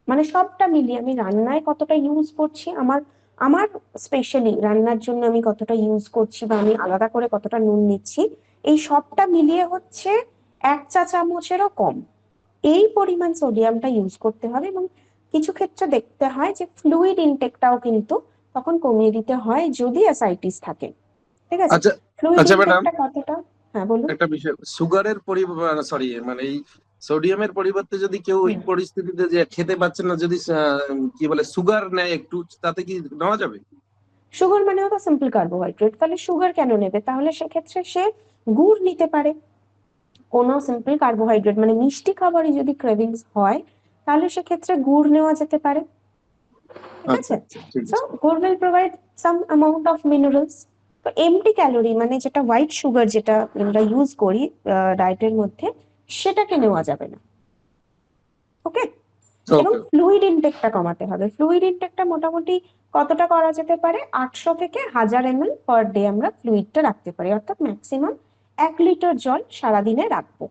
মানে সবটা মিলিয়ে আমি রান্নায় কতটা ইউজ করছি, আমার আমার স্পেশালি রান্নার জন্য আমি কতটা ইউজ করছি, বা আমি আলাদা করে কতটা নুন নিচ্ছি, এই সবটা মিলিয়ে হচ্ছে 1 চা চামচেরও কম। এই পরিমাণ সোডিয়ামটা ইউজ করতে হবে, এবং কিছু ক্ষেত্রে দেখতে হয় যে ফ্লুইড ইনটেকটাও কিন্তু তখন কমিয়ে দিতে হয় যদি অ্যাসাইটিস থাকে। ঠিক আছে, আচ্ছা ফ্লুইড আচ্ছা ম্যাডাম, ইনটেকটা কতটা, হ্যাঁ বলুন। একটা বিষয়, সুগারের সরি মানে এই সোডিয়ামের পরিবর্তে যদি কেউ ওই পরিস্থিতিতে যে খেতে পাচ্ছে না, যদি কি বলে সুগার নেয় একটু, তাতে কি নেওয়া যাবে? সুগার মানেও তো সিম্পল কার্বোহাইড্রেট, তাহলে সুগার কেন নেবে? তাহলে সেক্ষেত্রে সে গুড় নিতে পারে। কোনো সিম্পল কার্বোহাইড্রেট মানে মিষ্টি খাবারই যদি ক্রেভিংস হয়, তাহলে সেক্ষেত্রে গুড় নেওয়া যেতে পারে। ঠিক আচ্ছা আছে, ঠিক সো আছে। গুড় will provide some amount of minerals. তো এমটি ক্যালোরি মানে যেটা হোয়াইট সুগার যেটা আমরা ইউজ করি ডায়েটের মধ্যে, সেটাকে নেওয়া যাবে না। ওকে, এবং ওকে, ফ্লুইড ইনটেকটা কমাতে হবে। ফ্লুইড ইনটেকটা মোটামুটি কতটা করা যেতে পারে? 800 থেকে 1000 ml পার ডে আমরা ফ্লুইডটা রাখতে পারি, অর্থাৎ ম্যাক্সিমাম 1 লিটার জল সারাদিনে রাখবো।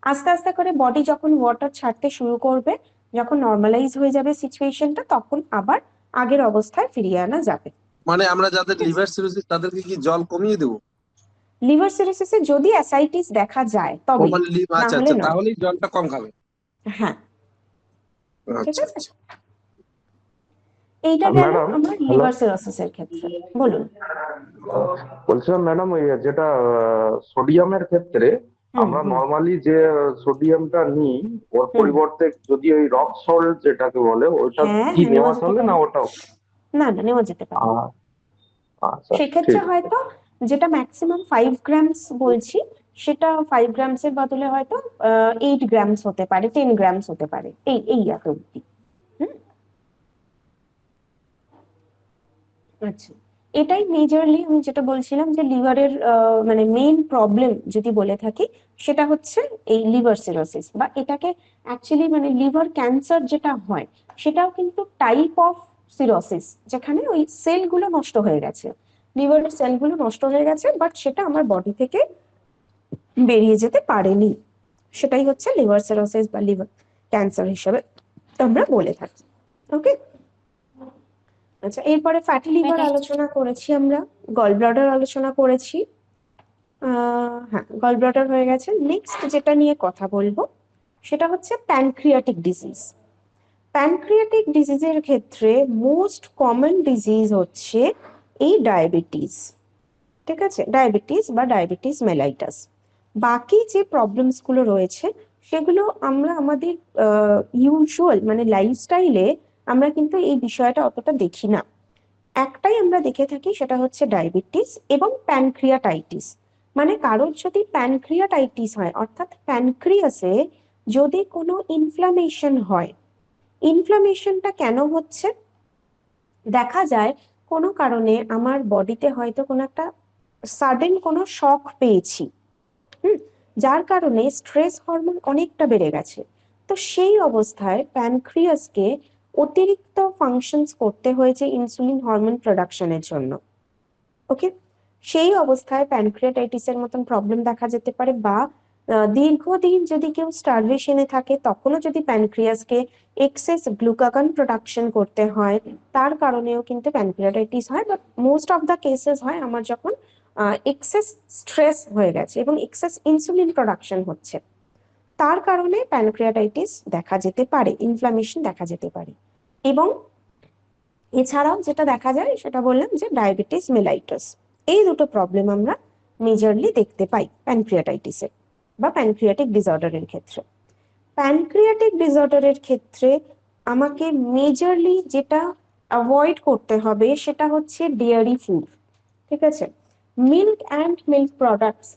আস্তে আস্তে করে বডি যখন ওয়াটার ছাড়তে শুরু করবে, যখন নর্মালাইজ হয়ে যাবে সিচুয়েশনটা, তখন আবার আগের অবস্থায় ফিরিয়ে আনা যাবে। মানে আমরা যাদের লিভার সিরোসিস তাদেরকে কি জল কমিয়ে দেবো? লিভার সিরোসিসে যদি অ্যাসাইটিস দেখা যায় ও তবে, মানে না আচ্ছা হলে আচ্ছা, নয়। তাহলেই জলটা কম খাবে। হ্যাঁ, ঠিক আচ্ছা আছে, আচ্ছা। এইটা গেল ম্যাডাম, আমার হ্যালো, লিভার সিরোসিসের ক্ষেত্রে। বলুন। বলছিলাম ম্যাডাম ওই যেটা সোডিয়ামের ক্ষেত্রে হুম আমরা হুম নর্মালি যে সোডিয়ামটা নিই, ওর হুম পরিবর্তে যদি ওই রক সল্ট যেটাকে বলে ওইটা হ্যাঁ কি হ্যাঁ, নেওয়া নেওয়া যেতে চলে পারে। না ওটাও? না না, নেওয়া যেতে পারে। আহ, আচ্ছা, সেক্ষেত্রে ঠিক আছে। হয়তো যেটা ম্যাক্সিমাম 5 গ্রামস বলছি, সেটা 5 গ্রামস এর বদলে হয়তো 8 গ্রামস হতে পারে, 10 গ্রামস হতে পারে, এই এত অব্দি। হুম, আচ্ছা, এটাই মেজরলি আমি যেটা বলছিলাম যে লিভারের মানে মেইন প্রবলেম যদি বলে থাকি, সেটা হচ্ছে এই লিভার সিরোসিস, বা এটাকে অ্যাকচুয়ালি মানে লিভার ক্যান্সার যেটা হয়, সেটাও কিন্তু টাইপ অফ সিরোসিস, যেখানে ওই সেলগুলো নষ্ট হয়ে গেছে, লিভারের সেলগুলো নষ্ট হয়ে গেছে, বাট সেটা আমার বডি থেকে বেরিয়ে যেতে পারেনি। সেটাই হচ্ছে লিভার সিরোসিস বা লিভার ক্যান্সার হিসেবে আমরা বলে থাকি। ওকে, আচ্ছা, এরপরে ফ্যাটি লিভার আলোচনা করেছি আমরা, গল ব্লাডার আলোচনা করেছি। হ্যাঁ, গল ব্লাডার হয়ে গেছে। নেক্সট যেটা নিয়ে কথা বলবো সেটা হচ্ছে প্যানক্রিয়াটিক ডিজিজ। প্যানক্রিয়াটিক ডিজিজের ক্ষেত্রে মোস্ট কমন ডিজিজ হচ্ছে এই ডায়াবেটিস। ঠিক আছে, ডায়াবেটিস বা ডায়াবেটিস মেলাইটাস। বাকি যে প্রবলেমস গুলো রয়েছে সেগুলো আমরা আমাদের ইউজুয়াল মানে লাইফস্টাইলে আমরা কিন্তু এই বিষয়টা অতটা দেখি না। একটাই আমরা দেখে থাকি, সেটা হচ্ছে ডায়াবেটিস এবং প্যানক্রিয়াটাইটিস। মানে কারোর যদি প্যানক্রিয়াটাইটিস হয়, অর্থাৎ প্যানক্রিয়াসে যদি কোনো ইনফ্লামেশন হয়, ইনফ্লামেশনটা কেন হচ্ছে? দেখা যায় কোনো কারণে আমার বডিতে হয়তো কোনো একটা সাডেন কোনো শক পেয়েছি, যার কারণে স্ট্রেস হরমোন অনেকটা বেড়ে গেছে। তো সেই অবস্থায় প্যানক্রিয়াসকে অতিরিক্ত ফাংশনস করতে হয়েছে ইনসুলিন হরমোন প্রোডাকশনের জন্য। ওকে, সেই অবস্থায় প্যানক্রিয়াটাইটিসের মতন প্রবলেম দেখা যেতে পারে, বা দীর্ঘদিন যদি কেউ স্টারভেশনে থাকে, তখনও যদি প্যানক্রিয়াসকে এক্সেস গ্লুকাগন প্রোডাকশন করতে হয়, তার কারণেও কিন্তু প্যানক্রিয়াটাইটিস হয়। But most of the cases হয় আমার যখন এক্সেস স্ট্রেস হয়ে গেছে এবং এক্সেস ইনসুলিন প্রোডাকশন হচ্ছে, তার কারণে প্যানক্রিয়াটাইটিস দেখা যেতে পারে, ইনফ্লামেশন দেখা যেতে পারে। এবং এছাড়াও যেটা দেখা যায় সেটা বললাম যে ডায়াবেটিস মেলাইটাস, এই দুটো প্রবলেম আমরা মেজরলি দেখতে পাই প্যানক্রিয়াটাইটিসে বা প্যানক্রিয়াটিক ডিসঅর্ডারের ক্ষেত্রে। প্যানক্রিয়াটিক ডিসঅর্ডারের ক্ষেত্রে আমাকে মেজরলি যেটা অ্যাভয়েড করতে হবে সেটা হচ্ছে ডেয়ারি ফুড। ঠিক আছে, milk and milk products,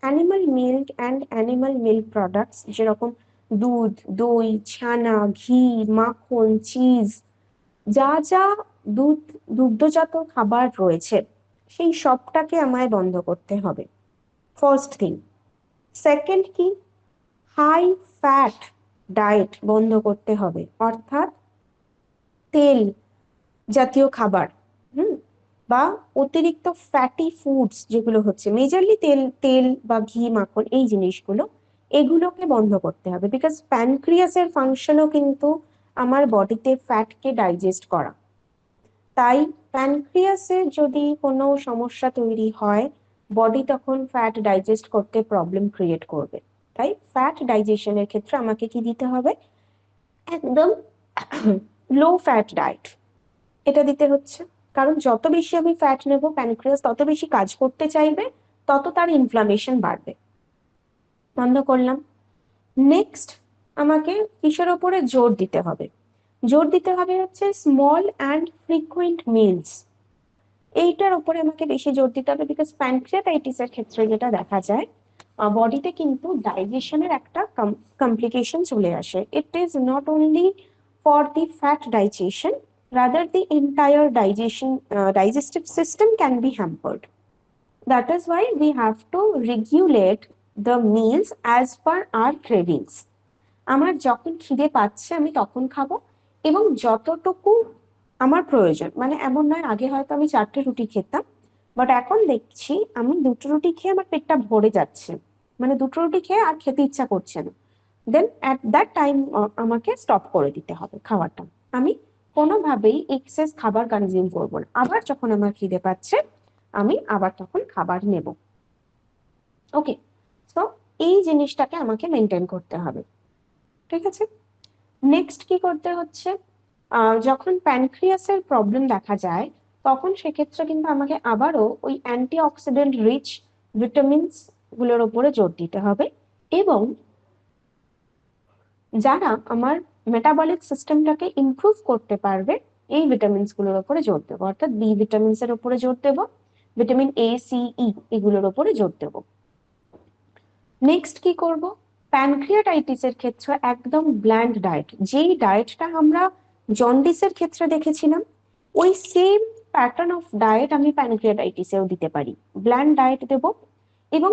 animal milk products, যেরকম দুধ, দই, ছানা, ঘি, মাখন, চিজ, যা যা দুগ্ধজাত খাবার রয়েছে, সেই সবটাকে আমায় বন্ধ করতে হবে, ফার্স্ট থিং। সেকেন্ড কি, হাই ফ্যাট ডায়েট বন্ধ করতে হবে, অর্থাৎ তেল জাতীয় খাবার, বা অতিরিক্ত ফ্যাটি ফুডস যেগুলো হচ্ছে মেজরলি তেল তেল বা ঘি, মাখন, এই জিনিসগুলো, এগুলোকে বন্ধ করতে হবে। বিকজ প্যানক্রিয়াসের ফাংশনও কিন্তু আমার বডিতে ফ্যাটকে ডাইজেস্ট করা। তাই প্যানক্রিয়াসে যদি কোনো সমস্যা তৈরি হয়, বডি তখন ফ্যাট ডাইজেস্ট করতে প্রবলেম ক্রিয়েট করবে। তাই ফ্যাট ডাইজেশনের ক্ষেত্রে আমাকে কি দিতে হবে, একদম লো ফ্যাট ডায়েট এটা দিতে হচ্ছে। কারণ যত বেশি আমি ফ্যাট নেব, প্যানক্রিয়াস তত বেশি কাজ করতে চাইবে, তত তার ইনফ্লামেশন বাড়বে। বন্ধ করলাম। নেক্সট আমাকে কিসের ওপরে জোর দিতে হবে, জোর দিতে হবে হচ্ছে স্মল অ্যান্ড ফ্রিকুয়েন্ট মিলস, এইটার উপরে আমাকে বেশি জোর দিতে হবে। বিকজ প্যানক্রিয়াটাইটিসের ক্ষেত্রে যেটা দেখা যায়, বডিতে কিন্তু ডাইজেশনের একটা কমপ্লিকেশন চলে আসে। It is not only for the fat digestion, rather the entire digestive system can be hampered. That is why we have to regulate the meals as per our cravings. আমার যখন খিদে পাচ্ছে আমি তখন খাবো, এবং যতটুকু আমার প্রয়োজন, মানে এমন নয় আগে হয়তো আমি 4টে রুটি খেতাম, বাট এখন দেখছি আমি 2টো রুটি খেয়ে আমার পেটটা ভরে যাচ্ছে, মানে 2টো রুটি খেয়ে আর খেতে ইচ্ছা করছে না, দেন অ্যাট দ্যাট টাইম আমাকে স্টপ করে দিতে হবে খাবারটা। আমি কোনোভাবেই এক্সেস খাবার কনজিউম করবো না। আবার যখন আমার খিদে পাচ্ছে আমি আবার তখন খাবার নেব। ওকে, তো এই জিনিসটাকে আমাকে মেনটেন করতে হবে, ঠিক আছে। নেক্সট কি করতে হচ্ছে, যখন প্যানক্রিয়াসের প্রবলেম দেখা যায় তখন সেক্ষেত্রে কিন্তু আমাকে আবারও ওই অ্যান্টিঅক্সিডেন্ট রিচ ভিটামিনস গুলোর উপরে জোর দিতে হবে, এবং যারা আমার মেটাবলিক সিস্টেমটাকে ইমপ্রুভ করতে পারবে এই ভিটামিনস গুলোর উপরে জোর দেবো। অর্থাৎ বি ভিটামিনস এর উপরে জোর দেবো, ভিটামিন এ, সি, ই এগুলোর উপরে জোর দেবো। নেক্সট কি করব, প্যানক্রিয়াটাইটিসের ক্ষেত্রে একদম ব্ল্যান্ড ডায়েট, যেই ডায়েটটা আমরা জন্ডিসের ক্ষেত্রে দেখেছিলাম, ওই সেম প্যাটার্ন অফ ডায়েট আমি প্যানক্রিয়াটাইটিসেও দিতে পারি। ব্ল্যান্ড ডায়েট দেব, এবং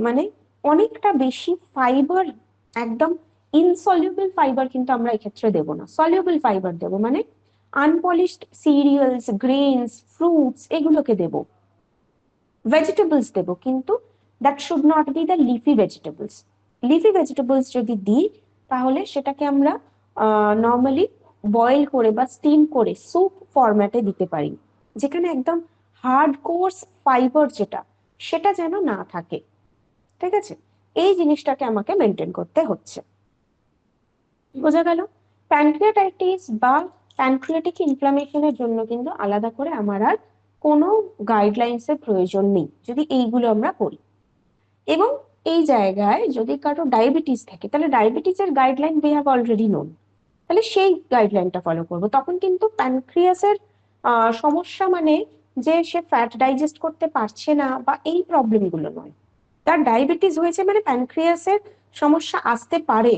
মানে অনেকটা বেশি ফাইবার, একদম ইনসলিউবল ফাইবার কিন্তু আমরা এক্ষেত্রে দেবো না, সলিউবল ফাইবার দেবো, মানে আনপলিশড সিরিয়ালস, গ্রেনস, ফ্রুটস এগুলোকে দেব, ভেজিটেবলস দেব, কিন্তু that should not be the leafy vegetables. Leafy vegetables যদি দিই তাহলে সেটাকে আমরা নর্মালি বয়েল করে বা স্টিম করে স্যুপ ফরম্যাটে দিতে পারি, যেখানে একদম হার্ড কোর্স ফাইবার যেটা সেটা যেন না থাকে, ঠিক আছে। এই জিনিসটাকে আমাকে মেনটেন করতে হচ্ছে। বোঝা গেল? প্যানক্রিয়াটাইটিস বা প্যানক্রিয়াটিক ইনফ্লামেশনের জন্য কিন্তু আলাদা করে আমার আর কোনো গাইডলাইন্স এর প্রয়োজন নেই যদি এইগুলো আমরা করি। এবং এই জায়গায় যদি কারো ডায়াবেটিস থাকে তাহলে ডায়াবেটিসের guideline we have already known, তাহলে সেই গাইডলাইনটা ফলো করব। তখন কিন্তু প্যানক্রিয়াসের সমস্যা মানে যে সে ফ্যাট ডাইজেস্ট করতে পারছে না বা এই প্রবলেমগুলো নয়, তার ডায়াবেটিস হয়েছে মানে প্যানক্রিয়াসের সমস্যা আসতে পারে,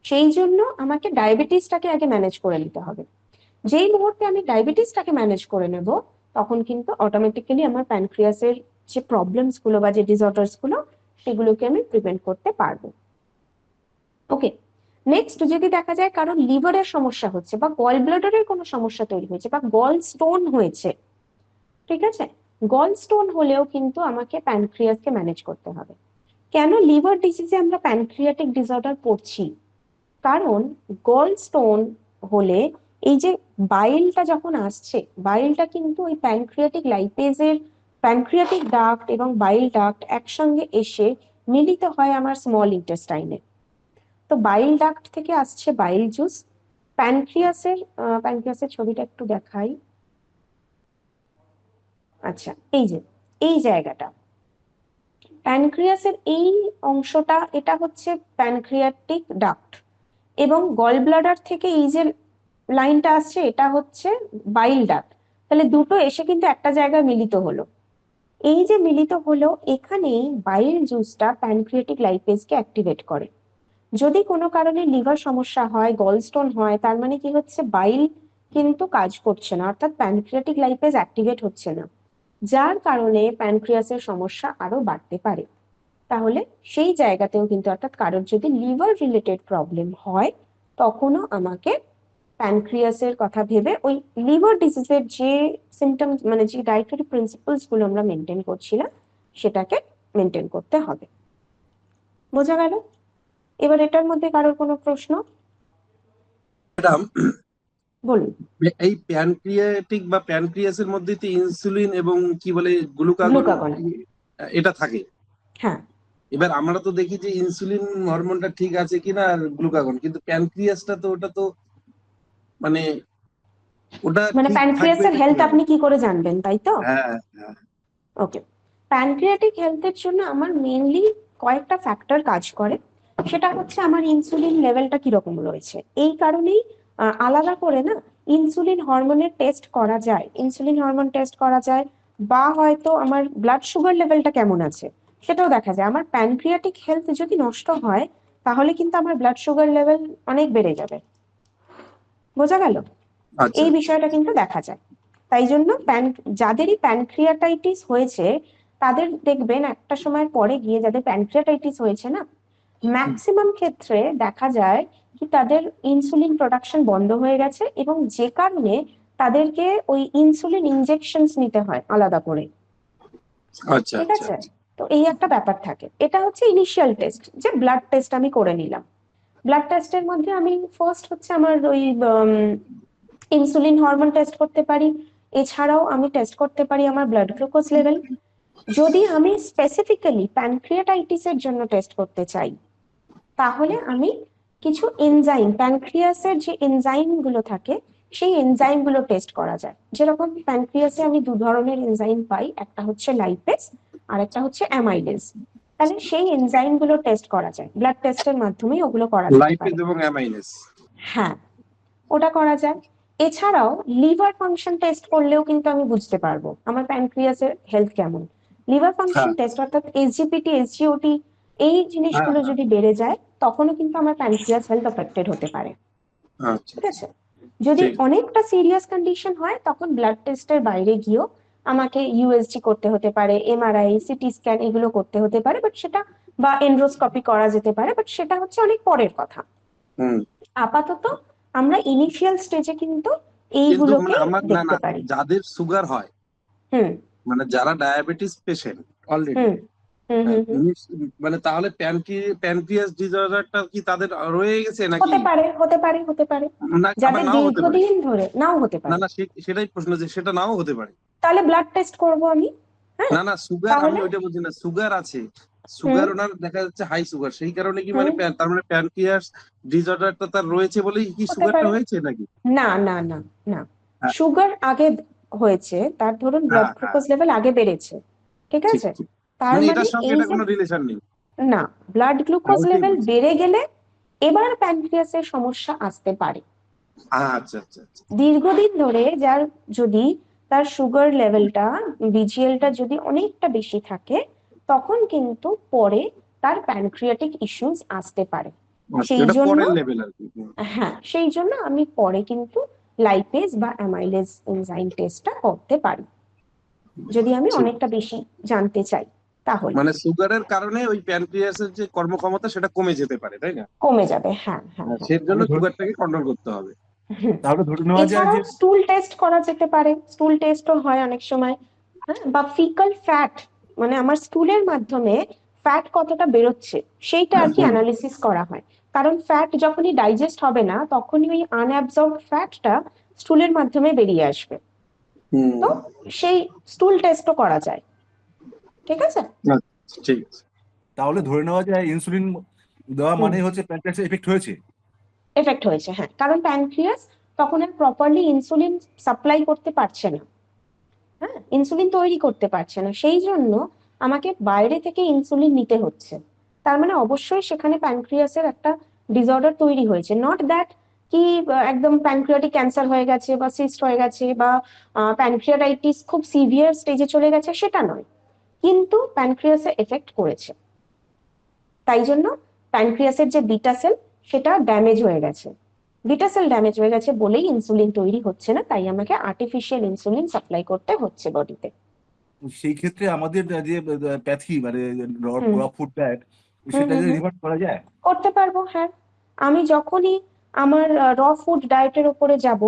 সেই জন্য আমাকে ডায়াবেটিসটাকে আগে ম্যানেজ করে নিতে হবে। যেই মুহূর্তে আমি ডায়াবেটিসটাকে ম্যানেজ করে নেব তখন কিন্তু অটোমেটিক্যালি আমার প্যানক্রিয়াসের যে প্রবলেমস গুলো বা যে ডিসঅর্ডার্স গুলো সেগুলোকে আমি প্রিভেন্ট করতে পারবো। ওকে, নেক্সট যদি দেখা যায় কারণ লিভারের সমস্যা হচ্ছে বা গল ব্লাডারের কোনো সমস্যা তৈরি হয়েছে বা গল স্টোন হয়েছে, ঠিক আছে, গল স্টোন হলেও কিন্তু আমাকে প্যানক্রিয়াসকে ম্যানেজ করতে হবে। কেন লিভার ডিজিজে আমরা প্যানক্রিয়াটিক ডিসঅর্ডার পড়ছি, কারণ গল স্টোন হলে এই যে বাইলটা যখন আসছে, বাইলটা কিন্তু ওই প্যানক্রিয়াটিক লাইপেজের প্যানক্রিয়াটিক ডাক্ট এবং বাইল ডাক্ট একসঙ্গে এসে মিলিত হয় আমার স্মল ইন্টেস্টাইনে। তো বাইল ডাক্ট থেকে আসছে বাইল জুস, প্যানক্রিয়াসের ছবিটা একটু দেখাই। আচ্ছা, এই যে এই জায়গাটা প্যানক্রিয়াসের এই অংশটা, এটা হচ্ছে প্যানক্রিয়াটিক ডাক্ট, এবং গল ব্লাডার থেকে এই যে লাইনটা আসছে এটা হচ্ছে বাইল ডাক্ট। তাহলে দুটো এসে কিন্তু একটা জায়গায় মিলিত হলো। এই যে মিলিত হলো এখানেই বাইল জুসটা প্যানক্রিয়াটিক লাইপেজকে অ্যাক্টিভেট করে। যদি কোনো কারণে লিভার সমস্যা হয়, গলস্টোন হয়, তার মানে কি হচ্ছে, বাইল কিন্তু কাজ করছে না, অর্থাৎ প্যানক্রিয়াটিক লাইপেজ অ্যাক্টিভেট হচ্ছে না, যার কারণে প্যানক্রিয়াসের সমস্যা আরো বাড়তে পারে। তাহলে সেই জায়গাতেও কিন্তু, অর্থাৎ কারোর যদি লিভার রিলেটেড প্রবলেম হয় তখনও আমাকে প্যানক্রিয়াসের কথা ভেবে ওই লিভার ডিজিজের যে সিমটমস মানে যে ডায়েটারি প্রিন্সিপালস গুলো আমরা মেনটেন করছিলাম সেটাকে মেনটেন করতে হবে। বোঝা গেল? এবার এটার মধ্যে কারোর কোনো প্রশ্ন? ম্যাডাম, বলুন। এই প্যানক্রিয়াটিক বা প্যানক্রিয়াসের মধ্যে তো ইনসুলিন এবং কি বলে গ্লুকাগন গ্লুকাগন, এটা থাকে। হ্যাঁ। এবার আমরা তো দেখি যে ইনসুলিন হরমোনটা ঠিক আছে কিনা আর গ্লুকাগন, কিন্তু প্যানক্রিয়াসটা তো ওটা তো মানে ওটা মানে ঠিক থাকবে প্যানক্রিয়াসের এটা হেলথ কিভাবে? আপনি কি করে জানবেন, তাই তো? হ্যাঁ, হ্যাঁ। ওকে, প্যানক্রিয়াটিক হেলথের জন্য আমার মেইনলি কয়েকটা ফ্যাক্টর কাজ করে। সেটা হচ্ছে আমার ইনসুলিন লেভেলটা কিরকম রয়েছে। এই কারণেই আলাদা করে না ইনসুলিন হরমোনের টেস্ট করা যায়, ইনসুলিন হরমোন টেস্ট করা যায়, বা হয়তো আমার ব্লাড সুগার লেভেলটা কেমন আছে সেটাও দেখা যায়। আমার প্যানক্রিয়াটিক হেলথ যদি নষ্ট হয় তাহলে কিন্তু আমার ব্লাড সুগার লেভেল অনেক বেড়ে যাবে। বোঝা গেল? আচ্ছা, এই বিষয়টা কিন্তু দেখা যায়। তাই জন্য যাদেরই প্যানক্রিয়াটাইটিস হয়েছে তাদের দেখবেন একটা সময়ের পরে গিয়ে যাদের প্যানক্রিয়াটাইটিস হয়েছে না, ম্যাক্সিমাম ক্ষেত্রে দেখা যায় কি তাদের ইনসুলিন প্রোডাকশন বন্ধ হয়ে গেছে, এবং যে কারণে তাদেরকে ওই ইনসুলিন ইনজেকশনস নিতে হয় আলাদা করে। আচ্ছা, ঠিক আচ্ছা, আছে? তো এই একটা ব্যাপার থাকে। এটা হচ্ছে ইনিশিয়াল টেস্ট, যে ব্লাড টেস্ট আমি করে নিলাম। ব্লাড টেস্টের মধ্যে আমি ফার্স্ট হচ্ছে আমার ওই ইনসুলিন হরমোন টেস্ট করতে পারি। এছাড়াও আমি টেস্ট করতে পারি আমার ব্লাড গ্লুকোজ লেভেল। যদি আমি স্পেসিফিক্যালি প্যানক্রিয়াটাইটিস এর জন্য টেস্ট করতে চাই তাহলে আমি কিছু এনজাইম, প্যানক্রিয়াসের যে এনজাইম গুলো থাকে সেই এনজাইম গুলো টেস্ট করা যায়। যেরকম প্যানক্রিয়াসে আমি দু ধরনের এনজাইম পাই, একটা হচ্ছে লাইপেজ আর একটা হচ্ছে অ্যামাইলেজ। তাহলে সেই এনজাইম গুলো টেস্ট করা যায়, ব্লাড টেস্টের মাধ্যমেই ওগুলো করা যেতে লাইপেজ পারে। এবং অ্যামাইলেজ। হ্যাঁ, ওটা করা যায়। এছাড়াও লিভার ফাংশন টেস্ট করলেও কিন্তু আমি বুঝতে পারবো আমার প্যানক্রিয়াসের হেলথ কেমন। লিভার ফাংশন হ্যাঁ, টেস্ট অর্থাৎ এসজিপিটি, এসজিওটি এই হ্যাঁ, জিনিসগুলো হ্যাঁ। যদি বেড়ে যায় তখনও কিন্তু আমার প্যানক্রিয়াস হেলথ এফেক্টেড হতে পারে। আচ্ছা, ঠিক আছে? যদি ঠিক আছে। অনেকটা সিরিয়াস কন্ডিশন হয় তখন ব্লাড টেস্টের বাইরে গিয়েও আমাকে ইউএসজি করতে হতে পারে, এমআরআই, সিটি স্ক্যান এগুলো করতে হতে পারে, বাট সেটা বা এন্ড্রোস্কপি করা যেতে পারে, বাট সেটা হচ্ছে অনেক পরের কথা। হুম। আপাতত আমরা ইনিশিয়াল স্টেজে কিন্তু কিন্তু এইগুলোকে মানে আমার না দেখতে না পারি। যাদের সুগার হয়, হুম মানে যারা ডায়াবেটিস পেশেন্ট অলরেডি, হুম হুম হুম হুম মানে তাহলে প্যানক্রিয়াস ডিসঅর্ডারটা কি তাদের রয়ে গেছে নাকি? হতে পারে, হতে পারে, হতে পারে। না, আবার যাদের নাও হতে পারে। দীর্ঘদিন ধরে, নাও হতে না পারে। না সেটাই প্রশ্ন, যে সেটা নাও হতে পারে। তাহলে ব্লাড টেস্ট করব আমি। হ্যাঁ, না না সুগার, আমি তাহলে ওইটা বলছি না, সুগার আছে, হুম সুগার ওনার দেখা যাচ্ছে হাই সুগার, সেই কারণে কি মানে হুম তার মানে প্যানক্রিয়াস ডিসঅর্ডারটা তার রয়েছে বলেই কি হতে সুগারটা পারে। হয়েছে নাকি? না না না না, হ্যাঁ, সুগার আগে হয়েছে, তার ধরুন ব্লাড হ্যাঁ, হ্যাঁ, গ্লুকোজ লেভেল আগে বেড়েছে। ঠিক ঠিক আছে? ঠিক। তার মানে মানে এটার সঙ্গে এই এটা যে কোনো রিলেশন নেই। না, ব্লাড হ্যাঁ, গ্লুকোজ ওইটাই লেভেল বলছি। বেড়ে গেলে এবার প্যানক্রিয়াসের সমস্যা আসতে পারে। আচ্ছা, আচ্ছা, আচ্ছা। দীর্ঘদিন ধরে যার, যদি তার সুগার লেভেলটা, বিজিএলটা যদি অনেকটা বেশি থাকে তখন কিন্তু পরে তার প্যানক্রিয়াটিক ইস্যুস আসতে পারে। আচ্ছা, সেই এটা জন্য পরের লেভেল আর কি। হ্যাঁ, সেই জন্য আমি পরে কিন্তু লাইপেজ বা অ্যামাইলেজ এনজাইম টেস্টটা করতে পারি যদি আমি ঠিক। অনেকটা বেশি জানতে চাই তাহলে। মানে সুগারের কারণে ওই প্যানক্রিয়াসের যে কর্মক্ষমতা সেটা কমে যেতে পারে, তাই না? কমে যাবে, হ্যাঁ হ্যাঁ হ্যাঁ। সেই জন্য তাহলে ধরে সুগারটাকে কন্ট্রোল করতে হবে। হুম। তাহলে ধরে নেওয়া যায় এছাড়াও যে স্টুল টেস্ট করা যেতে পারে, স্টুল টেস্টও হয় অনেক সময়। হ্যাঁ, বা ফিকাল ফ্যাট, মানে আমার স্টুলের মাধ্যমে ফ্যাট কতটা বেরোচ্ছে সেইটা আর কি অ্যানালিসিস করা হয়। কারণ ফ্যাট যখনই ডাইজেস্ট হবে না তখনই ওই আনঅ্যাবজর্বড ফ্যাটটা স্টুলের মাধ্যমে বেরিয়ে আসবে। হুম। তো সেই স্টুল টেস্টও করা যায়। ঠিক আছে? আচ্ছা, ঠিক আছে। তাহলে ধরে নেওয়া যায় ইনসুলিন দেওয়া হুম, মানেই হচ্ছে প্যানক্রিয়াসে এফেক্ট হয়েছে। এফেক্ট হয়েছে, হ্যাঁ। কারণ প্যানক্রিয়াস তখন আর প্রপারলি ইনসুলিন সাপ্লাই করতে পারছে না। হ্যাঁ, ইনসুলিন তৈরি করতে পারছে না, সেই জন্য আমাকে বাইরে থেকে ইনসুলিন নিতে হচ্ছে। তার মানে অবশ্যই সেখানে প্যানক্রিয়াসের একটা ডিসঅর্ডার তৈরি হয়েছে। নট দ্যাট কি একদম প্যানক্রিয়াটিক ক্যান্সার হয়ে গেছে বা সিস্ট হয়ে গেছে বা প্যানক্রিয়াটাইটিস খুব সিভিয়ার স্টেজে চলে গেছে, সেটা নয়, কিন্তু প্যানক্রিয়াসে এফেক্ট করেছে। তাই জন্য প্যানক্রিয়াসের যে বিটা সেল সেটা ড্যামেজ হয়ে গেছে। বিটা সেল ড্যামেজ হয়ে গেছে বলেই ইনসুলিন তৈরি হচ্ছে না, তাই আমাকে আর্টিফিশিয়াল ইনসুলিন সাপ্লাই করতে হচ্ছে বডিতে। সেই ক্ষেত্রে আমাদের যে প্যাথি মানে হুম র ফুড ডায়েট, হুম সেটা হুম হুম, রিভার্ট করা যায়। করতে পারবো, হ্যাঁ। আমি যখনই আমার র ফুড ডায়েটের উপরে যাব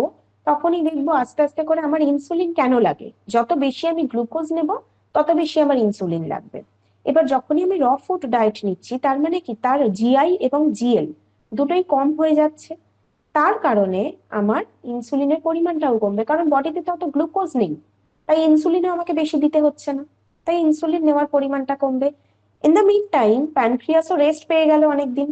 তখনই দেখবো আস্তে আস্তে করে আমার ইনসুলিন কেন লাগে। যত বেশি আমি গ্লুকোজ নেব তত বেশি আমার ইনসুলিন লাগবে। এবার যখনই আমি র ফুড ডায়েট নিচ্ছি তার মানে কি তার জিআই এবং জিএল দুটোই কম হয়ে যাচ্ছে। তার কারণে আমার ইনসুলিনের পরিমাণটাও কমবে, কারণ বডিতে তো অত গ্লুকোজ নেই, তাই ইনসুলিনও আমাকে বেশি দিতে হচ্ছে না, তাই ইনসুলিন নেওয়ার পরিমাণটা কমবে। ইন দ্য মিন টাইম প্যানক্রিয়াসও রেস্ট পেয়ে গেল অনেকদিন,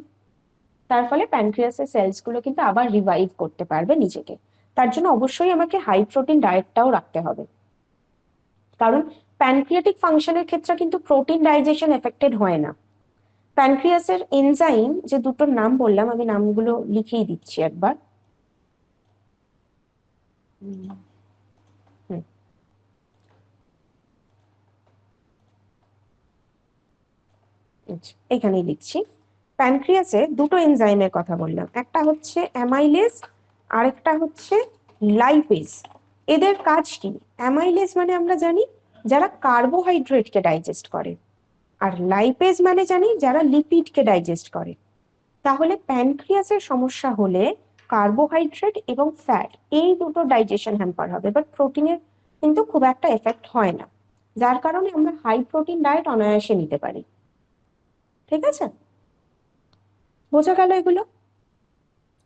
তার ফলে প্যানক্রিয়াসের সেলস গুলো কিন্তু আবার রিভাইভ করতে পারবে নিজেকে। তার জন্য অবশ্যই আমাকে হাই প্রোটিন ডায়েটটাও রাখতে হবে, কারণ প্যানক্রিয়াটিক ফাংশনের ক্ষেত্রে কিন্তু প্রোটিন ডাইজেশন এফেক্টেড হয় না। প্যানক্রিয়াসের এনজাইম যে দুটোর নাম বললাম, আমি নামগুলো লিখেই দিচ্ছি একবার। এখানেই লিখছি। প্যানক্রিয়াসে দুটো এনজাইমের কথা বললাম, একটা হচ্ছে অ্যামাইলেজ আর একটা হচ্ছে লাইপেজ। এদের কাজ কি? অ্যামাইলেজ মানে আমরা জানি যারা কার্বোহাইড্রেটকে ডাইজেস্ট করে, আর লাইপেজ মানে জানি যারা লিপিডকে ডাইজেস্ট করে। তাহলে প্যানক্রিয়াসের সমস্যা হলে কার্বোহাইড্রেট এবং ফ্যাট এই দুটো ডাইজেশন হ্যাম্পার হবে, বাট প্রোটিনের কিন্তু খুব একটা এফেক্ট হয় না, যার কারণে আমরা হাই প্রোটিন ডায়েট অনায়াসে নিতে পারি। ঠিক আছে, বোঝা গেল এগুলো?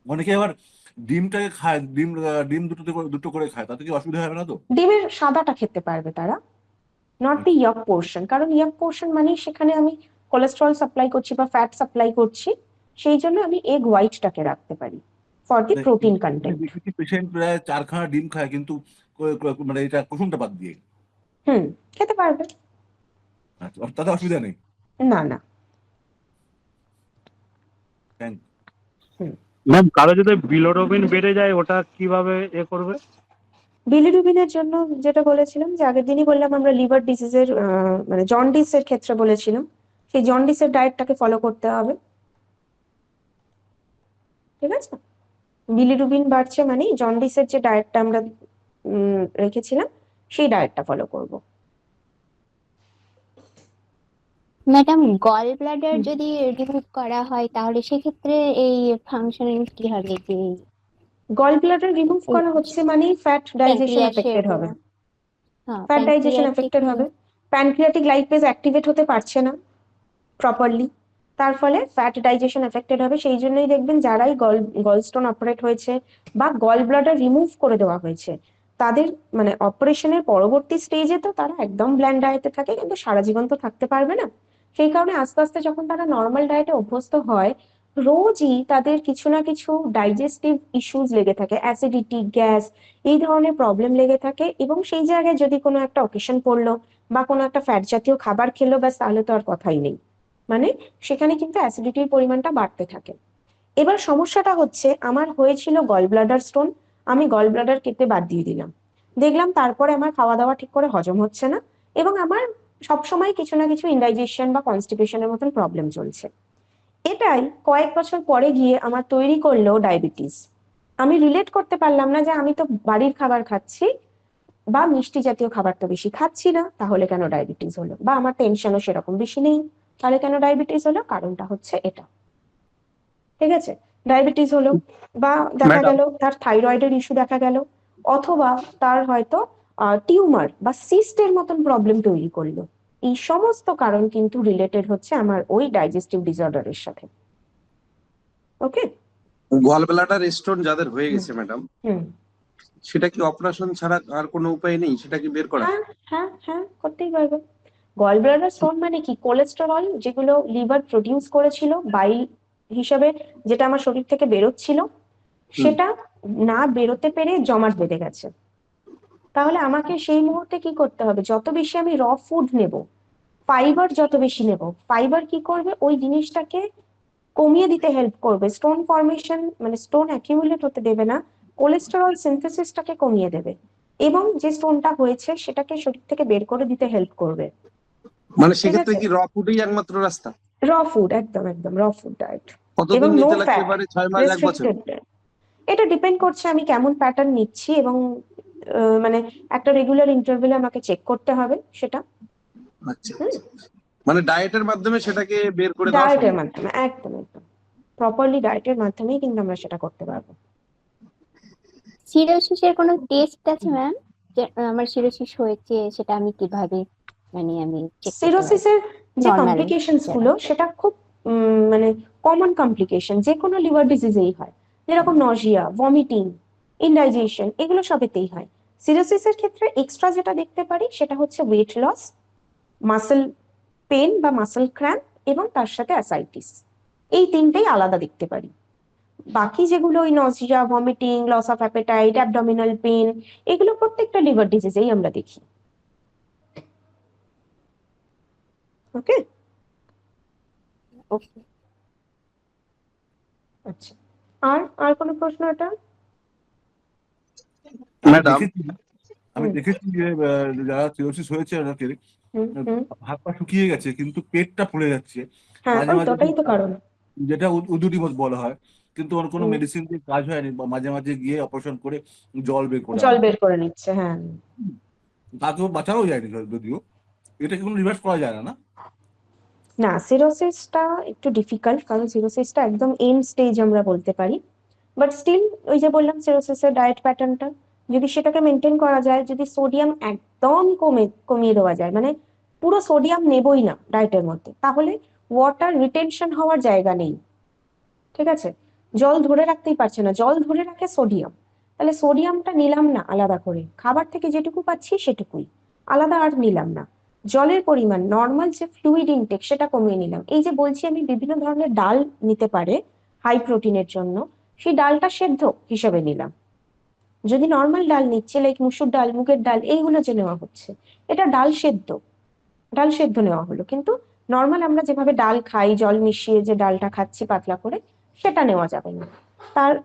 অনেকে আবার ডিমটাকে খায়, ডিম দুটো করে খায়, তাতে কি অসুবিধা হবে না তো? ডিমের সাদাটা খেতে পারবে তারা, নট দি ইয়ক পোর্শন, কারণ ইয়ক পোর্শন মানে সেখানে আমি কোলেস্টেরল সাপ্লাই করছি বা ফ্যাট সাপ্লাই করছি, সেই জন্য আমি এগ হোয়াইটটাকে রাখতে পারি for the protein content. Patient প্রায় 4খানা ডিম খায়, কিন্তু মানে এটা কুসুমটা বাদ দিয়ে। খেতে পারবে, আচ্ছা, তাতে অসুবিধা নেই। না না। থ্যাংক ম্যাম, কারো যদি বিলিরুবিন বেড়ে যায় ওটা কিভাবে করবে? বিলিরুবিনের জন্য যেটা বলেছিলাম, যে আগের দিনই বললাম, আমরা লিভার ডিজিজের মানে জন্ডিসের ক্ষেত্রে বলেছিলাম, সেই জন্ডিসের ডায়েটটাকে ফলো করতে হবে। ঠিক আছে, বিলিরুবিন বাড়ছে মানে জন্ডিসের যে ডায়েটটা আমরা রেখেছিলাম সেই ডায়েটটা ফলো করব। ম্যাডাম, গল ব্লাডার যদি রিমুভ করা হয় তাহলে সেক্ষেত্রে এই ফাংশনিং কি হবে? যে গল ব্লাডার রিমুভ করা হচ্ছে মানে ফ্যাট ডাইজেশন এফেক্টেড হবে, ফ্যাট ডাইজেশন এফেক্টেড হবে, প্যানক্রিয়াটিক লাইপেজ অ্যাক্টিভেট হতে পারছে না প্রপারলি, তার ফলে ফ্যাট ডাইজেশন এফেক্টেড হবে। সেই জন্যই দেখবেন যারাই গলস্টোন অপারেট হয়েছে বা গল ব্লাডার রিমুভ করে দেওয়া হয়েছে, তাদের মানে অপারেশনের পরবর্তী স্টেজে তো তারা একদম ব্ল্যান্ড ডায়েটে থাকে, কিন্তু সারা জীবন তো থাকতে পারবে না। সেই কারণে আস্তে আস্তে যখন তারা নর্মাল ডায়েটে অভ্যস্ত হয়, রোজই তাদের কিছু না কিছু ডাইজেস্টিভ ইস্যুস লেগে থাকে, অ্যাসিডিটি, গ্যাস, এই ধরনের প্রবলেম লেগে থাকে, এবং সেই জায়গায় যদি কোনো একটা অকেশন পড়লো বা কোনো একটা ফ্যাট জাতীয় খাবার খেলো, ব্যাস তাহলে তো আর কথাই নেই, মানে সেখানে কিন্তু অ্যাসিডিটির পরিমাণটা বাড়তে থাকে। এবার সমস্যাটা হচ্ছে, আমার হয়েছিল গল ব্লাডার স্টোন, আমি গল ব্লাডার কেটে বাদ দিয়ে দিলাম, দেখলাম তারপরে আমার খাওয়া দাওয়া ঠিক করে হজম হচ্ছে না, এবং আমার সবসময় কিছু না কিছু ইনডাইজেশন বা কনস্টিপেশনের মতন প্রবলেম চলছে। এটাই কয়েক বছর পরে গিয়ে আমার তৈরি করলো ডায়াবেটিস। আমি রিলেট করতে পারলাম না যে আমি তো বাড়ির খাবার খাচ্ছি বা মিষ্টি জাতীয় খাবার তো বেশি খাচ্ছি না, তাহলে কেন ডায়াবেটিস হলো? বা আমার টেনশনও সেরকম বেশি নেই, তাহলে কেন ডায়াবেটিস হলো? কারণটা হচ্ছে এটা। ঠিক আছে, ডায়াবেটিস হলো, বা দেখা গেল তার থাইরয়েডের ইস্যু দেখা গেল, অথবা তার হয়তো টিউমার বা সিস্টের মতন প্রবলেম তৈরি করলো। এই সমস্ত কারণ কিন্তু রিলেটেড হচ্ছে আমার ওই ডাইজেস্টিভ ডিসঅর্ডারের সাথে। ওকে, গল ব্লাডার স্টোন যাদের হয়ে গেছে ম্যাডাম, সেটা কি অপারেশন ছাড়া আর কোনো উপায় নেই সেটা কি বের করা? হ্যাঁ হ্যাঁ, করতেই পারবে। গল ব্লাডার স্টোন মানে কি? কোলেস্টেরল যেগুলো লিভার প্রডিউস করেছিল বাইল হিসাবে, যেটা আমার শরীর থেকে বেরোচ্ছিল, সেটা না বেরোতে পেরে জমাট বেঁধে গেছে। তাহলে আমাকে সেই মুহূর্তে কি করতে হবে? যত বেশি আমি র ফুড নেব, ফাইবার যত বেশি নেব, ফাইবার কি করবে? ওই জিনিসটাকে কমিয়ে দিতে হেল্প করবে, স্টোন ফর্মেশন মানে স্টোন অ্যাকিউমুলেট হতে দেবে না, কোলেস্টেরল সিনথেসিসটাকে কমিয়ে দেবে, এবং যে স্টোনটা হয়েছে সেটাকে শরীর থেকে বের করে দিতে হেল্প করবে। মানে সেক্ষেত্রে কি র ফুডই একমাত্র রাস্তা? র ফুড, একদম একদম র ফুড ডায়েট, কতদিন এবং নো নিতে লাগতে ফ্যাট, পারে? 6 মাস, 1 বছর? রেস্ট্রিক্টেড। এটা ডিপেন্ড করছে আমি কেমন প্যাটার্ন নিচ্ছি, এবং মানে একটা রেগুলার ইন্টারভ্যালে আমাকে চেক করতে হবে সেটা। আচ্ছা, মানে ডায়েটের মাধ্যমে সেটাকে বের করে দেওয়া ডায়েটের সম্ভব? মাধ্যমে, একদম একদম প্রপারলি ডায়েটের মাধ্যমেই কিন্তু আমরা সেটা করতে পারবো। সিরোসিসের কোনো টেস্ট আছে ম্যাম? যে আমার সিরোসিস হয়েছে সেটা আমি কিভাবে মানে আমি চেক করতে পারবো? সিরোসিসের যে Normal কমপ্লিকেশনস গুলো, সেটা খুব মানে কমন কমপ্লিকেশন, যে কোনো লিভার ডিজিজেই হয়, যেরকম নজিয়া, ভমিটিং, ইনডাইজেশন, এগুলো সবেতেই হয়। সিরোসিসের ক্ষেত্রে এক্সট্রা যেটা দেখতে পারি সেটা হচ্ছে ওয়েট লস, মাসেল পেন বা মাসেল ক্র্যাম্প এবং তার সাথে অ্যাসাইটিস, এই তিনটেই আলাদা দেখতে পারি। বাকি যেগুলো ওই nausea, vomiting, loss of appetite, abdominal pain, এগুলো প্রত্যেকটা লিভার ডিজিজেই আমরা দেখি। ওকে, ওকে। আচ্ছা, আর আর কোনো প্রশ্ন? এটা ম্যাডাম আমি দেখেছি যে যারা সিরোসিস হয়েছে ওনাকে হুম হুম হাত পা শুকিয়ে গেছে কিন্তু পেটটা ফুলে যাচ্ছে হ্যাঁ, মাঝে মাঝে, ওটাই তো কারণ। যেটা উদুরিমস বলা হয়, কিন্তু ওর কোনো হুম, মেডিসিন দিয়ে কাজ হয়নি, বা মাঝে মাঝে গিয়ে অপারেশন করে জল বের করা জল হয়। বের করে নিচ্ছে, হ্যাঁ। তাকেও বাঁচাও যায়নি যদিও, এটা কি কোনো রিভার্স করা যায় না? না, না, সিরোসিসটা একটু ডিফিকাল্ট, কারণ সিরোসিসটা একদম এন্ড স্টেজ আমরা বলতে পারি। বাট স্টিল ওই যে বললাম, সিরোসিসের ডায়েট প্যাটার্নটা যদি সেটাকে মেনটেন করা যায়, যদি সোডিয়াম একদম কমিয়ে দেওয়া যায়, মানে পুরো সোডিয়াম নেবই না ডায়েটের মধ্যে, তাহলে ওয়াটার রিটেনশন হওয়ার জায়গা নেই। ঠিক আছে, জল ধরে রাখতেই পারছে না, জল ধরে রাখে সোডিয়াম, তাহলে সোডিয়ামটা নিলাম না আলাদা করে, খাবার থেকে যেটুকু পাচ্ছি সেটুকুই, আলাদা আর নিলাম না। জলের পরিমাণ, নর্মাল যে ফ্লুইড ইনটেক, সেটা কমিয়ে নিলাম। এই যে বলছি আমি বিভিন্ন ধরনের ডাল নিতে পারে হাই প্রোটিনের জন্য, সেই ডালটা সেদ্ধ হিসেবে নিলাম। যদি নর্মাল ডাল নিচ্ছে, লাইক মুসুর ডাল, মুগের ডাল, এইগুলো যে নেওয়া হচ্ছে, এটা ডাল সেদ্ধ, ডাল সেদ্ধ নেওয়া হলো, কিন্তু নর্মাল আমরা যেভাবে ডাল খাই জল মিশিয়ে যে ডালটা খাচ্ছি পাতলা করে, সেটা নেওয়া যাবে না।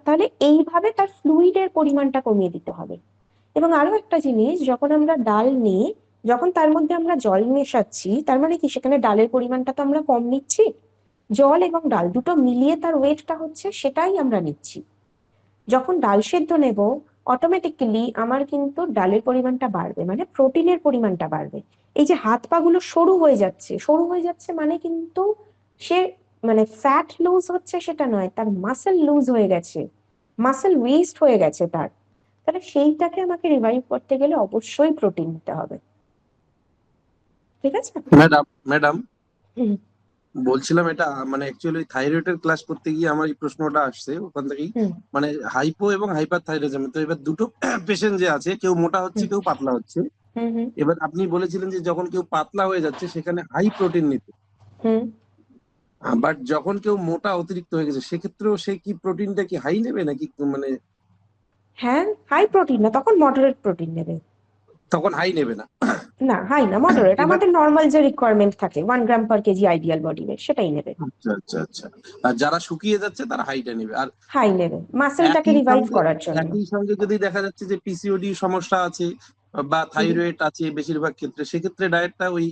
তাহলে এইভাবে তার ফ্লুইডের পরিমাণটা কমিয়ে দিতে হবে। এবং আরো একটা জিনিস, যখন আমরা ডাল নিই, যখন তার মধ্যে আমরা জল মেশাচ্ছি, তার মানে কি সেখানে ডালের পরিমাণটা তো আমরা কম নিচ্ছি, জল এবং ডাল দুটো মিলিয়ে তার ওয়েটটা হচ্ছে, সেটাই আমরা নিচ্ছি। যখন ডাল সেদ্ধ নেব, অটোমেটিক্যালি আমার কিন্তু ডালের পরিমাণটা বাড়বে, মানে প্রোটিনের পরিমাণটা বাড়বে। এই যে হাত পা গুলো সরু হয়ে যাচ্ছে, সরু হয়ে যাচ্ছে মানে কিন্তু সে মানে ফ্যাট লুজ হচ্ছে সেটা নয়, তার মাসেল লুজ হয়ে গেছে, মাসেল ওয়েস্ট হয়ে গেছে তার। তাহলে সেইটাকে আমাকে রিভাইভ করতে গেলে অবশ্যই প্রোটিন নিতে হবে। ঠিক আছে ম্যাডাম হুম বলছিলাম, এটা মানে অ্যাকচুয়ালি থাইরয়েডের ক্লাস করতে গিয়ে আমার এই প্রশ্নটা আসছে ওখান থেকেই, হুম মানে হাইপো এবং হাইপার থাইরয়েডিজম, তো এবার দুটো পেশেন্ট যে আছে, কেউ মোটা হচ্ছে হুম কেউ পাতলা হচ্ছে। হুম হুম এবার আপনি বলেছিলেন যে যখন কেউ পাতলা হয়ে যাচ্ছে সেখানে হাই প্রোটিন নিতে, হুম বাট যখন কেউ মোটা অতিরিক্ত হয়ে গেছে সেক্ষেত্রেও সে কি প্রোটিনটা কি হাই নেবে নাকি, মানে হ্যাঁ, হাই প্রোটিন না, তখন মডারেট প্রোটিন নেবে। তখন হাই নেবে না? না, হাই না, মডারেট, এবার আমাদের নর্মাল যে রিকোয়ারমেন্ট থাকে 1 গ্রাম per kg ideal body wait, সেটাই নেবে। আচ্ছা আচ্ছা আচ্ছা। আর যারা শুকিয়ে যাচ্ছে তারা হাইটা নেবে। আর হাই নেবে মাসেলটাকে একই রিভাইভ সঙ্গে করার জন্য। একই সঙ্গে যদি দেখা যাচ্ছে যে পিসিওডি সমস্যা আছে বা থাইরয়েড আছে বেশিরভাগ ক্ষেত্রে, সেক্ষেত্রে ডায়েটটা ওই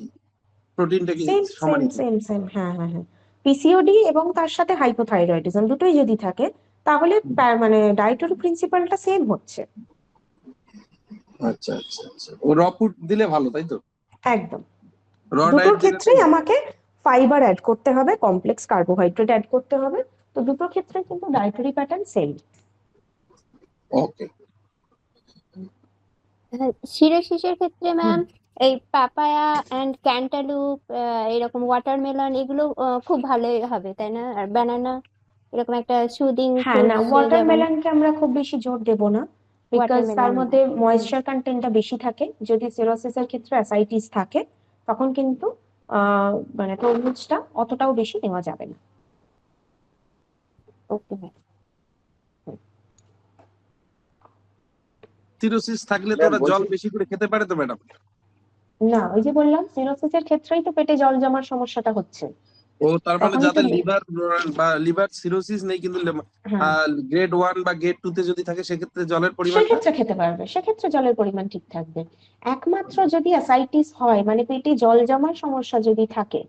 প্রোটিনটাকে সেম সেম সমানই সেম সেম হ্যাঁ হ্যাঁ হ্যাঁ, পিসিওডি এবং তার সাথে হাইপোথাইরয়েডিজম দুটোই যদি থাকে, তাহলে মানে ডায়েটারি প্রিন্সিপালটা সেম হচ্ছে। আচ্ছা আচ্ছা আচ্ছা। ও র ফুড দিলে ভালো, তাই তো? একদম, র দুটোর ডায়েট দিলে ক্ষেত্রেই আমাকে ফাইবার অ্যাড করতে হবে, কমপ্লেক্স কার্বোহাইড্রেট অ্যাড করতে হবে, তো দুটো ক্ষেত্রে কিন্তু ডায়েটারি প্যাটার্ন সেম। ওকে। সিরোসিসের ক্ষেত্রে ম্যাম এই পাপায়া এন্ড ক্যান্টালুপ, এরকম ওয়াটারমেলন, এগুলো খুব ভালোই হবে তাই না? আর ব্যানানা, এরকম একটা সুদিং হ্যাঁ, না, ফ্রুটস, যেমন ওয়াটারমেলনকে আমরা খুব বেশি জোর দেব না, বিকজ তার ওয়াটারমেলন। মধ্যে ময়েশ্চার কন্টেন্টটা বেশি থাকে। যদি সিরোসিসের ক্ষেত্রে অ্যাসাইটিস থাকে, তখন কিন্তু মানে তরমুজটা অতটাও বেশি নেওয়া যাবে না। Okay ma'am. সিরোসিস থাকলে তো ওরা জল বেশি করে খেতে পারে তো ম্যাডাম? না, ওই যে বললাম, সিরোসিসের ক্ষেত্রেই তো পেটে জল জমার সমস্যাটা হচ্ছে। ও তার মানে তখনই তো যাদের লিভার বা লিভার সিরোসিস নেই কিন্তু হ্যাঁ, গ্রেড 1 বা গ্রেড 2 তে যদি থাকে সেক্ষেত্রে জলের পরিমাণটা সেক্ষেত্রে খেতে পারবে, সেক্ষেত্রে জলের পরিমাণ ঠিক থাকবে। একমাত্র যদি অ্যাসাইটিস হয়, মানে পেটে জল জমার সমস্যা যদি থাকে,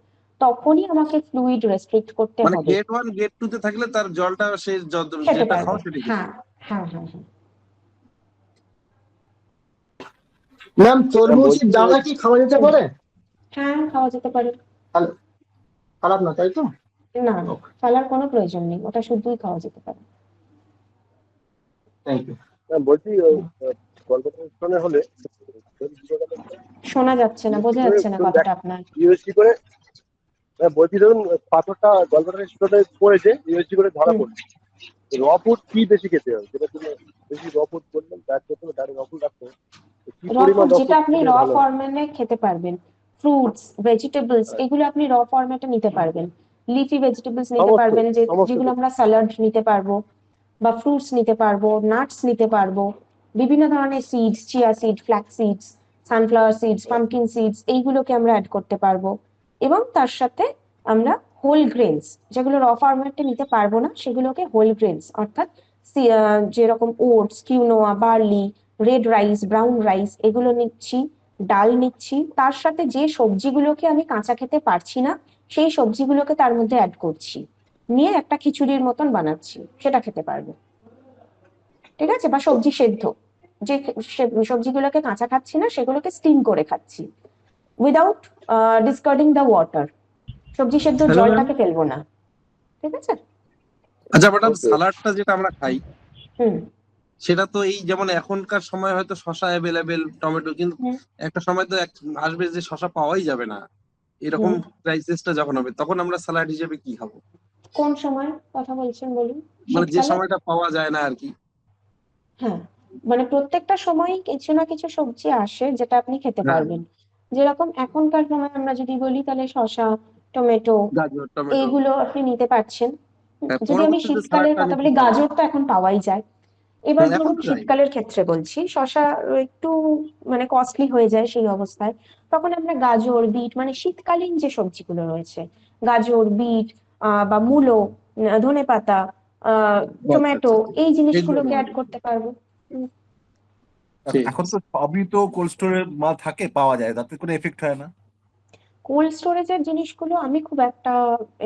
তখনই আমাকে ফ্লুইড রেস্ট্রিক্ট করতে মানে হবে। গ্রেড 1 গ্রেড 2 তে থাকলে তার জলটা সে খেতে যেটা পারবে, খাওয়া সেটা খেতে হ্যাঁ হ্যাঁ হ্যাঁ হ্যাঁ। ম্যাম তরমুজের দানা কি খাওয়া যেতে পারে? হ্যাঁ, খাওয়া যেতে পারে, খারাপ না তাই তো? না না, ফেলার কোনো প্রয়োজন নেই, ওটা শুধুই খাওয়া যেতে পারে। Thank you. বলছি কলকাতা স্টেশনে হলে শোনা যাচ্ছে না, বোঝা যাচ্ছে না কথাটা আপনার। ইউএসডি করে বলছি, ধরুন পাথরটা গল্পটা স্টোরে পড়েছে, ইউএসডি করে ধরা পড়ছে, র ফুড কি বেশি খেতে হবে? যেটা তুমি বেশি র ফুড বললেন, তার ক্ষেত্রে ডাইরেক্ট র ফুড রাখতে হবে, কি র পরিমাণ ফুড র যেটা ফুড আপনি র ফরম্যাটে খেতে পারবেন, ফ্রুটস, ভেজিটেবলস, এগুলো আপনি র ফরম্যাটে নিতে পারবেন। লিফি ভেজিটেবলস নিতে সমস্ত পারবেন, সমস্ত যেগুলো কিছু। আমরা স্যালাড নিতে পারবো, বা ফ্রুটস নিতে পারবো, নাটস নিতে পারবো, বিভিন্ন ধরনের seeds, chia seed, flax seeds, sunflower seeds, pumpkin seeds, এইগুলোকে আমরা অ্যাড করতে পারবো। এবং তার সাথে আমরা হোল গ্রেনস, যেগুলো র ফরম্যাটে নিতে পারবো না, সেগুলোকে হোল গ্রেনস অর্থাৎ যেরকম oats, quinoa, barley, red rice, brown rice, এগুলো নিচ্ছি, ডাল নিচ্ছি। তার সাথে যে সবজিগুলোকে আমি কাঁচা খেতে পারছি না, সেই সবজিগুলোকে তার মধ্যে অ্যাড করছি, নিয়ে একটা খিচুড়ির মতন বানাচ্ছি, সেটা খেতে পারবো। ঠিক আছে? বা সবজি সেদ্ধ, যে সবজিগুলোকে কাঁচা খাচ্ছি না, সেগুলোকে স্টিম করে খাচ্ছি, উইদাউট ডিসকার্ডিং দ্য ওয়াটার। সবজি সেদ্ধ জলটাকে ফেলবো না। ঠিক আছে? আচ্ছা ম্যাডাম, ওকে। সালাডটা যেটা আমরা খাই হুম সেটা তো এই যেমন এখনকার সময় হয়তো শসা অ্যাভেলেবেল, টমেটো, কিন্তু হুম একটা সময় তো আসবে যে শসা পাওয়াই যাবে না, এরকম হুম। ক্রাইসিসটা যখন হবে তখন আমরা স্যালাড হিসেবে কি খাবো? কোন সময় কথা বলছেন বলুন? মানে যে শীতকালে? সময়টা পাওয়া যায় না আর কি। হ্যাঁ, মানে প্রত্যেকটা সময় কিছু না কিছু সবজি আসে যেটা আপনি খেতে হ্যাঁ, পারবেন। যেরকম এখনকার সময় আমরা যদি বলি, তাহলে শসা, টমেটো, গাজর, টমেটো। এইগুলো আপনি নিতে পারছেন। হ্যাঁ, যদি আমি পরবর্তীতে শীতকালের স্যালাডটা কথা আমি কি বলি, খাবো? গাজর তো এখন পাওয়াই যায়। এবার এখন ধরুন তো যাই। শীতকালের ক্ষেত্রে বলছি, শসা একটু মানে কস্টলি হয়ে যায় সেই অবস্থায়, তখন আমরা গাজর, বিট, মানে শীতকালীন যে সবজিগুলো রয়েছে, গাজর, বিট, বা মূলো, ধনেপাতা, আচ্ছা টমেটো, আচ্ছা, এই এগুলো জিনিসগুলোকে নেওয়া অ্যাড যাবে। করতে পারবো। হুম। ঠিক এখন আছে। তো সবই তো কোল্ড স্টোরে মাল থাকে, পাওয়া যায়, তাতে কোনো এফেক্ট হয় না? কোল্ড স্টোরেজের জিনিসগুলো আমি খুব একটা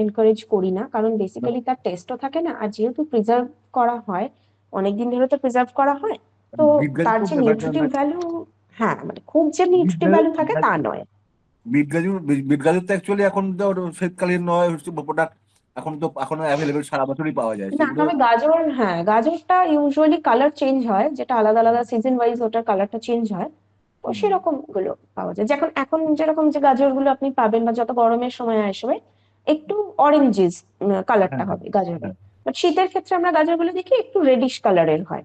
এনকারেজ করি না, কারণ না, বেসিক্যালি তার টেস্টও থাকে না, আর যেহেতু প্রিজার্ভ করা হয়, অনেকদিন ধরে তো প্রিজার্ভ করা হয়, তো বিট গাজর তার তো যে নিউট্রিটিভ ভ্যালু, হ্যাঁ মানে খুব যে বিট নিউট্রিটিভ ভ্যালু থাকে তা নয়। বিট গাজর তো অ্যাকচুয়ালি এখন তো শীতকালীন নয়, প্রোডাক্ট। এখন অ্যাভেলেবেল সারা বছরই পাওয়া যায় না, সেগুলো। তবে গাজর, হ্যাঁ গাজরটা ইউজুয়ালি কালার চেঞ্জ হয়, যেটা আলাদা আলাদা সিজন ওয়াইজ ওটার কালারটা চেঞ্জ হয়, তো হুম, সেরকম গুলো পাওয়া যায়। যখন এখন যেরকম যে গাজরগুলো আপনি পাবেন, বা যত গরমের সময় আসবে, একটু অরেঞ্জিস কালারটা হ্যাঁ হবে গাজরের। হ্যাঁ। বাট শীতের ক্ষেত্রে আমরা গাজরগুলো দেখি একটু রেডিশ কালারের হয়,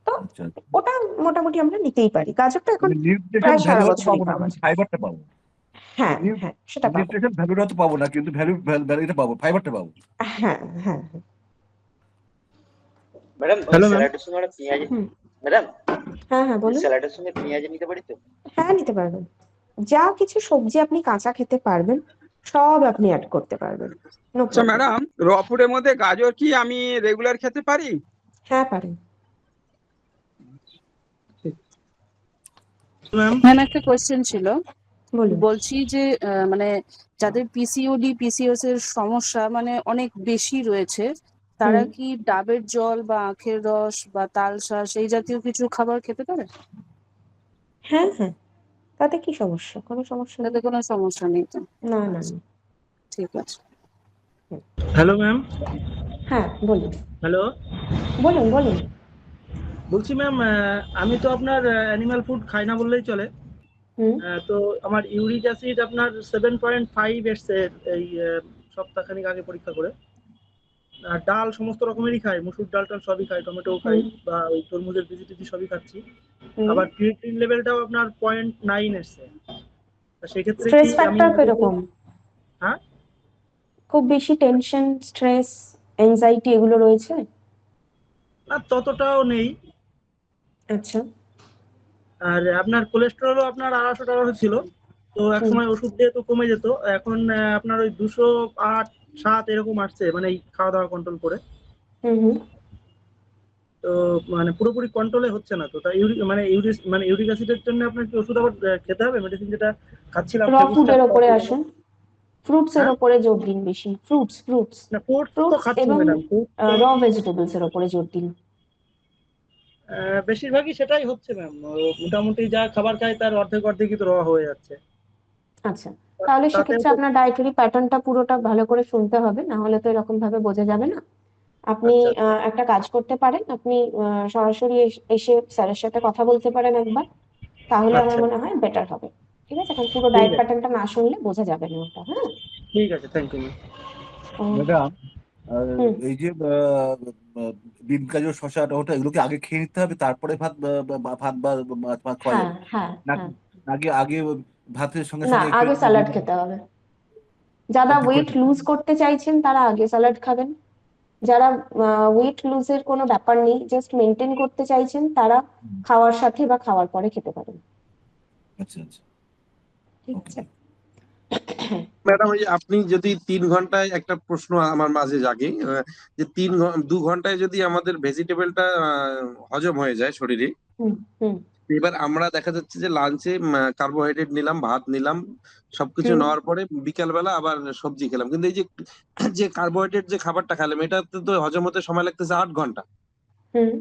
তো আচ্ছা আচ্ছা। ওটা মোটামুটি আমরা নিতেই পারি। গাজরটা এখন মানে নিউট্রিশন প্রায় সারা ভ্যালু তো বছরই পাবো না, পাওয়া কিন্তু যায়। ফাইবারটা পাবো। হ্যাঁ হ্যাঁ, সেটা পাবো। নিউট্রিশন ভ্যালুটা তো পাবো না, কিন্তু এটা পাবো, ফাইবারটা পাবো। হ্যাঁ হ্যাঁ হ্যাঁ। ম্যাডাম ওই হ্যালো ম্যাম। স্যালাডের সঙ্গে আমরা পেঁয়াজ, হুম। ম্যাডাম হ্যাঁ হ্যাঁ, বলুন। স্যালাডের সঙ্গে পেঁয়াজ নিতে পারি তো? হ্যাঁ, নিতে পারবেন। যা কিছু সবজি আপনি কাঁচা খেতে পারবেন, সব আপনি অ্যাড করতে পারবেন, নো আচ্ছা প্রবলেম। ম্যাডাম, র ফুডের মধ্যে গাজর কি আমি রেগুলার খেতে পারি? হ্যাঁ, পারেন। ম্যাম, ম্যাম একটা কোয়েশ্চেন ছিল, বলুন। বলছি যে মানে যাদের পিসিওডি পিসিওএস এর সমস্যা মানে অনেক বেশি রয়েছে, তারা হুম। কি ডাবের জল বা আখের রস বা তালশাঁস এই জাতীয় কিছু খাবার খেতে পারে? হ্যাঁ হ্যাঁ, তাতে কি সমস্যা? কোনো সমস্যা তাতে নেই। কোনো সমস্যা নেই তো? না না আচ্ছা, না। ঠিক আছে। হুম। Hello ma'am. হ্যাঁ, বলুন হ্যালো, বলুন বলুন। বলছি ম্যাম, আমি তো আপনার অ্যানিমাল ফুড খাই না বললেই চলে। হুম তো আমার ইউরিক অ্যাসিড আপনার 7.5 এসছে এই সপ্তাহখানিক আগে পরীক্ষা করে। আর ডাল সমস্ত রকমেরই খাই, মুসুর ডাল টাল সবই খাই, টমেটোও খাই, হুম বা ওই তরমুজের বিচি টিচি সবই খাচ্ছি। হুম। আবার ক্রিয়েটিন লেভেলটাও আপনার 0.9 এসছে। তা সেক্ষেত্রে কি স্ট্রেস আমি ফ্যাক্টর কিরকম? হ্যাঁ, খুব বেশি টেনশন, স্ট্রেস, এনজাইটি এগুলো রয়েছে? না ততটাও নেই। আচ্ছা। আর আপনার কোলেস্টেরলও আপনার 250 ছিল, তো এক হুম সময় ওষুধ দিয়ে তো কমে যেত, এখন আপনার ওই 208-7 এরকম আসছে, মানে এই খাওয়া দাওয়া কন্ট্রোল করে। হুম হুম। তো মানে পুরোপুরি কন্ট্রোলে হচ্ছে না। তো তাই ইউরিক অ্যাসিডের জন্য আপনার কি ওষুধ আবার খেতে হবে? মেডিসিন যেটা খাচ্ছিলাম র ফেভিস্টার। ফুডের ওপরে আসুন, ফ্রুটস এর হ্যাঁ, ওপরে জোর দিন বেশি, ফ্রুটস ফ্রুটস না ফ্রুটস তো ফ্রুটস খাচ্ছি এবং ম্যাডাম, ফ্রুটস তো র ভেজিটেবলস এর ওপরে জোর দিন। বেশিরভাগই সেটাই হচ্ছে ম্যাম। মোটামুটি যা খাবার খাই তার অর্ধেক অর্ধেকই তো রওয়া হয়ে যাচ্ছে। আচ্ছা, তাহলে তাতে সেক্ষেত্রে আপনার ডায়েটারি প্যাটার্নটা পুরোটা ভালো করে শুনতে হবে, না হলে তো এরকম ভাবে বোঝা যাবে না। আপনি আচ্ছা একটা কাজ করতে পারেন, আপনি সরাসরি এসে স্যারের সাথে কথা বলতে পারেন একবার, তাহলে আমার আচ্ছা, মনে হয় বেটার হবে। ঠিক আছে? এখন পুরো ঠিক ডায়েট আছে, প্যাটার্নটা না শুনলে বোঝা যাবে না ওটা। হ্যাঁ। ঠিক আছে, থ্যাংক ইউ ম্যাম। ম্যাডাম, হুম। এই যে বিন গাজর শসা ওটা এগুলোকে আগে খেয়ে নিতে হবে, তারপরে ভাত বা ভাত খাওয়া হ্যাঁ যাবে? হ্যাঁ নাকি হ্যাঁ। আগে আগে ভাতের সঙ্গে না, সঙ্গে একটু আগে স্যালাড খেতে হবে। যারা অল্প ওয়েট করে লুজ করতে চাইছেন তারা আগে স্যালাড খাবেন। যারা ওয়েট লুজের কোনো ব্যাপার নেই, জাস্ট মেনটেন করতে চাইছেন, তারা খাওয়ার সাথে বা খাওয়ার পরে খেতে পারেন। আচ্ছা আচ্ছা ঠিক ওকে। আছে। ম্যাডাম ওই যে আপনি যদি 3 ঘন্টায়, একটা প্রশ্ন আমার মাঝে জাগে, যে 2 ঘন্টায় যদি আমাদের ভেজিটেবলটা হজম হয়ে যায় শরীরে, হুম হুম এবার আমরা দেখা যাচ্ছে যে লাঞ্চে কার্বোহাইড্রেট নিলাম, ভাত নিলাম, সবকিছু হুম নেওয়ার পরে বিকাল বেলা আবার সবজি খেলাম, কিন্তু এই যে যে কার্বোহাইড্রেট যে খাবারটা খেলাম এটাতে তো হজম হতে সময় লাগতেছে 8 ঘন্টা, হুম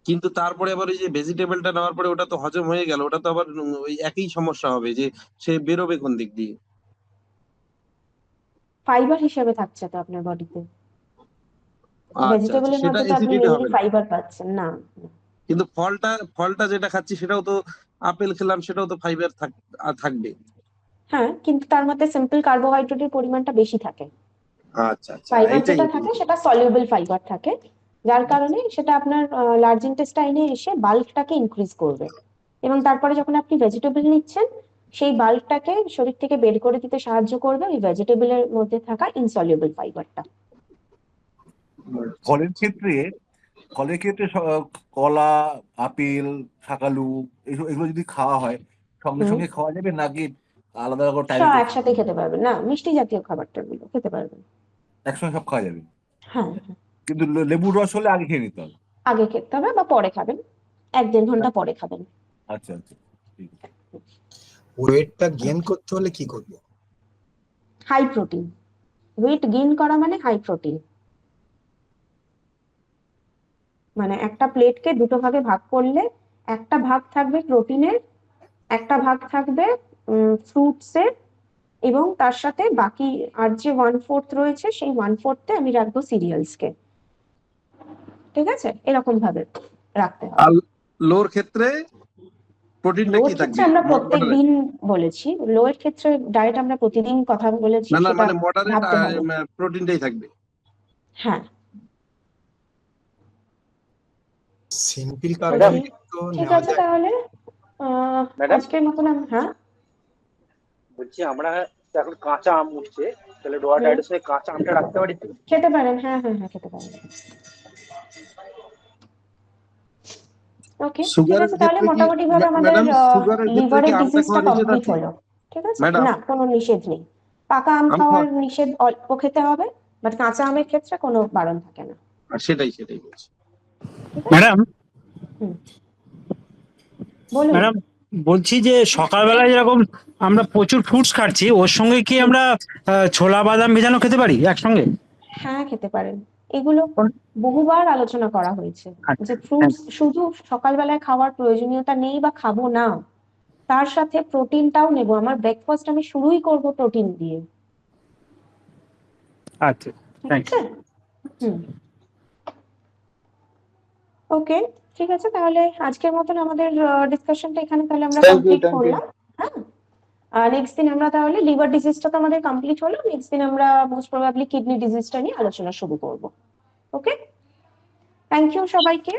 কিন্তু তারপরে আবার ওই যে ভেজিটেবলটা নেওয়ার পরে ওটা তো হজম হয়ে গেল, ওটা তো আবার ওই একই সমস্যা হবে যে সে বেরোবে কোন দিক দিয়ে? ফাইবার হিসেবে থাকছে তো আপনার বডিতে। আচ্ছা আচ্ছা, ভেজিটেবলের সেটা মধ্যে তো আপনি অ্যাসিডিটি মেইনলি হবে না, ফাইবার পাচ্ছেন না। কিন্তু ফলটা যেটা খাচ্ছি সেটাও তো, আপেল খেলাম সেটাও তো ফাইবার থাকবে। হ্যাঁ, কিন্তু তার মধ্যে সিম্পল কার্বোহাইড্রেটের পরিমাণটা বেশি থাকে। আচ্ছা আচ্ছা, ফাইবার এইটাই যেটা এটাই। থাকে সেটা সলিউবল ফাইবার থাকে, যার কারণে সেটা আপনার লার্জ ইন্টেস্টাইনে এসে বাল্কটাকে ইনক্রিজ করবে, এবং তারপরে যখন আপনি ভেজিটেবল নিচ্ছেন সেই বাল্কটাকে শরীর থেকে বের করে দিতে সাহায্য করবে ওই ভেজিটেবলের মধ্যে থাকা ইনসলিউবল ফাইবারটা। ফলের ক্ষেত্রে কলা, আপেল, শাকালু এগুলো যদি খাওয়া হয় সঙ্গে হুম, সঙ্গে খাওয়া যাবে নাকি আলাদা করে টাইমে করে একসাথে খেতে পারবেন না, মিষ্টি জাতীয় খাবারটা গুলো খেতে পারবেন। একসঙ্গে সব খাওয়া যাবে? হ্যাঁ, কিন্তু লেবুর রস হলে আগে খেয়ে নিতে হবে। আগে খেতে হবে বা পরে খাবেন, 1-1.5 ঘন্টা পরে খাবেন। আচ্ছা আচ্ছা ঠিক আছে। ওয়েটটা গেইন করতে হলে কি করব? High protein. ওয়েট গেইন করা মানে হাই প্রোটিন, মানে একটা প্লেটকে দুটো ভাগে ভাগ করলে একটা ভাগ থাকবে প্রোটিনের, একটা ভাগ থাকবে ফ্রুটসের, এবং তার সাথে বাকি আর যে 1/4 রয়েছে সেই 1/4 আমি রাখবো সিরিয়ালসকে। ঠিক আছে, এরকম ভাবে রাখতে হবে। আর লোর ক্ষেত্রে প্রোটিনটা লোর কি ক্ষেত্রে থাকবে? আমরা প্রত্যেক মডারেট? দিন বলেছি, লোয়ের ক্ষেত্রে ডায়েট আমরা প্রতিদিন কথা বলেছি, না না, সেটা মানে মডারেট ভাবতে হবে। প্রোটিনটাই থাকবে। হ্যাঁ, সিম্পল ওকে, কার্বোহাইড্রেট তো ঠিক নেওয়া আছে যায়। তাহলে ম্যাডাম আজকের মতন হ্যাঁ বলছি, আমরা তো এখন কাঁচা আম উঠছে, তাহলে ডোয়া হুম, ডায়েটের সঙ্গে কাঁচা আমটা রাখতে পারি তো? খেতে পারেন, হ্যাঁ হ্যাঁ হ্যাঁ খেতে পারেন। ওকে, ঠিক সুগারের আছে, তাহলে ক্ষেত্রে কি মোটামুটি ভাবে আমাদের ম্যাডাম, সুগারের ক্ষেত্রে কি লিভারের আমটা ডিজিজটা খাওয়া নিষেধ কমপ্লিট আছে হলো। ঠিক আছে, ম্যাডাম? না কোনো নিষেধ নেই, পাকা আম আম খাওয়ার খাওয়া, নিষেধ, অল্প খেতে হবে, বাট কাঁচা আমের ক্ষেত্রে কোনো বারণ থাকে না। সেটাই বলছি। ঠিক আছে, ম্যাডাম হুম, বলুন। ম্যাডাম বলছি যে সকালবেলা যেরকম আমরা প্রচুর ফ্রুটস খাচ্ছি, ওর সঙ্গে কি আমরা ছোলা বাদাম ভেজানো খেতে পারি একসঙ্গে? হ্যাঁ খেতে পারেন, এগুলো বহুবার আলোচনা করা হয়েছে যে আচ্ছা, ফ্রুটস শুধু সকালবেলায় খাওয়ার প্রয়োজনীয়তা নেই বা খাবো না, তার সাথে প্রোটিনটাও নেব। আমার ব্রেকফাস্ট আমি শুরুই করব প্রোটিন দিয়ে। আচ্ছা, ঠিক থ্যাংক আছে, হুম, ওকে, ঠিক আছে, তাহলে আজকের মতন আমাদের ডিসকাশনটা এখানে তাহলে আমরা thank you complete thank you করলাম। হ্যাঁ, নেক্সট দিন আমরা তাহলে লিভার ডিজিজটা তো আমাদের কমপ্লিট হলো, নেক্সট দিন আমরা মোস্ট প্রবাবলি কিডনি ডিজিজটা নিয়ে আলোচনা শুরু করব। ওকে, থ্যাংক ইউ সবাইকে।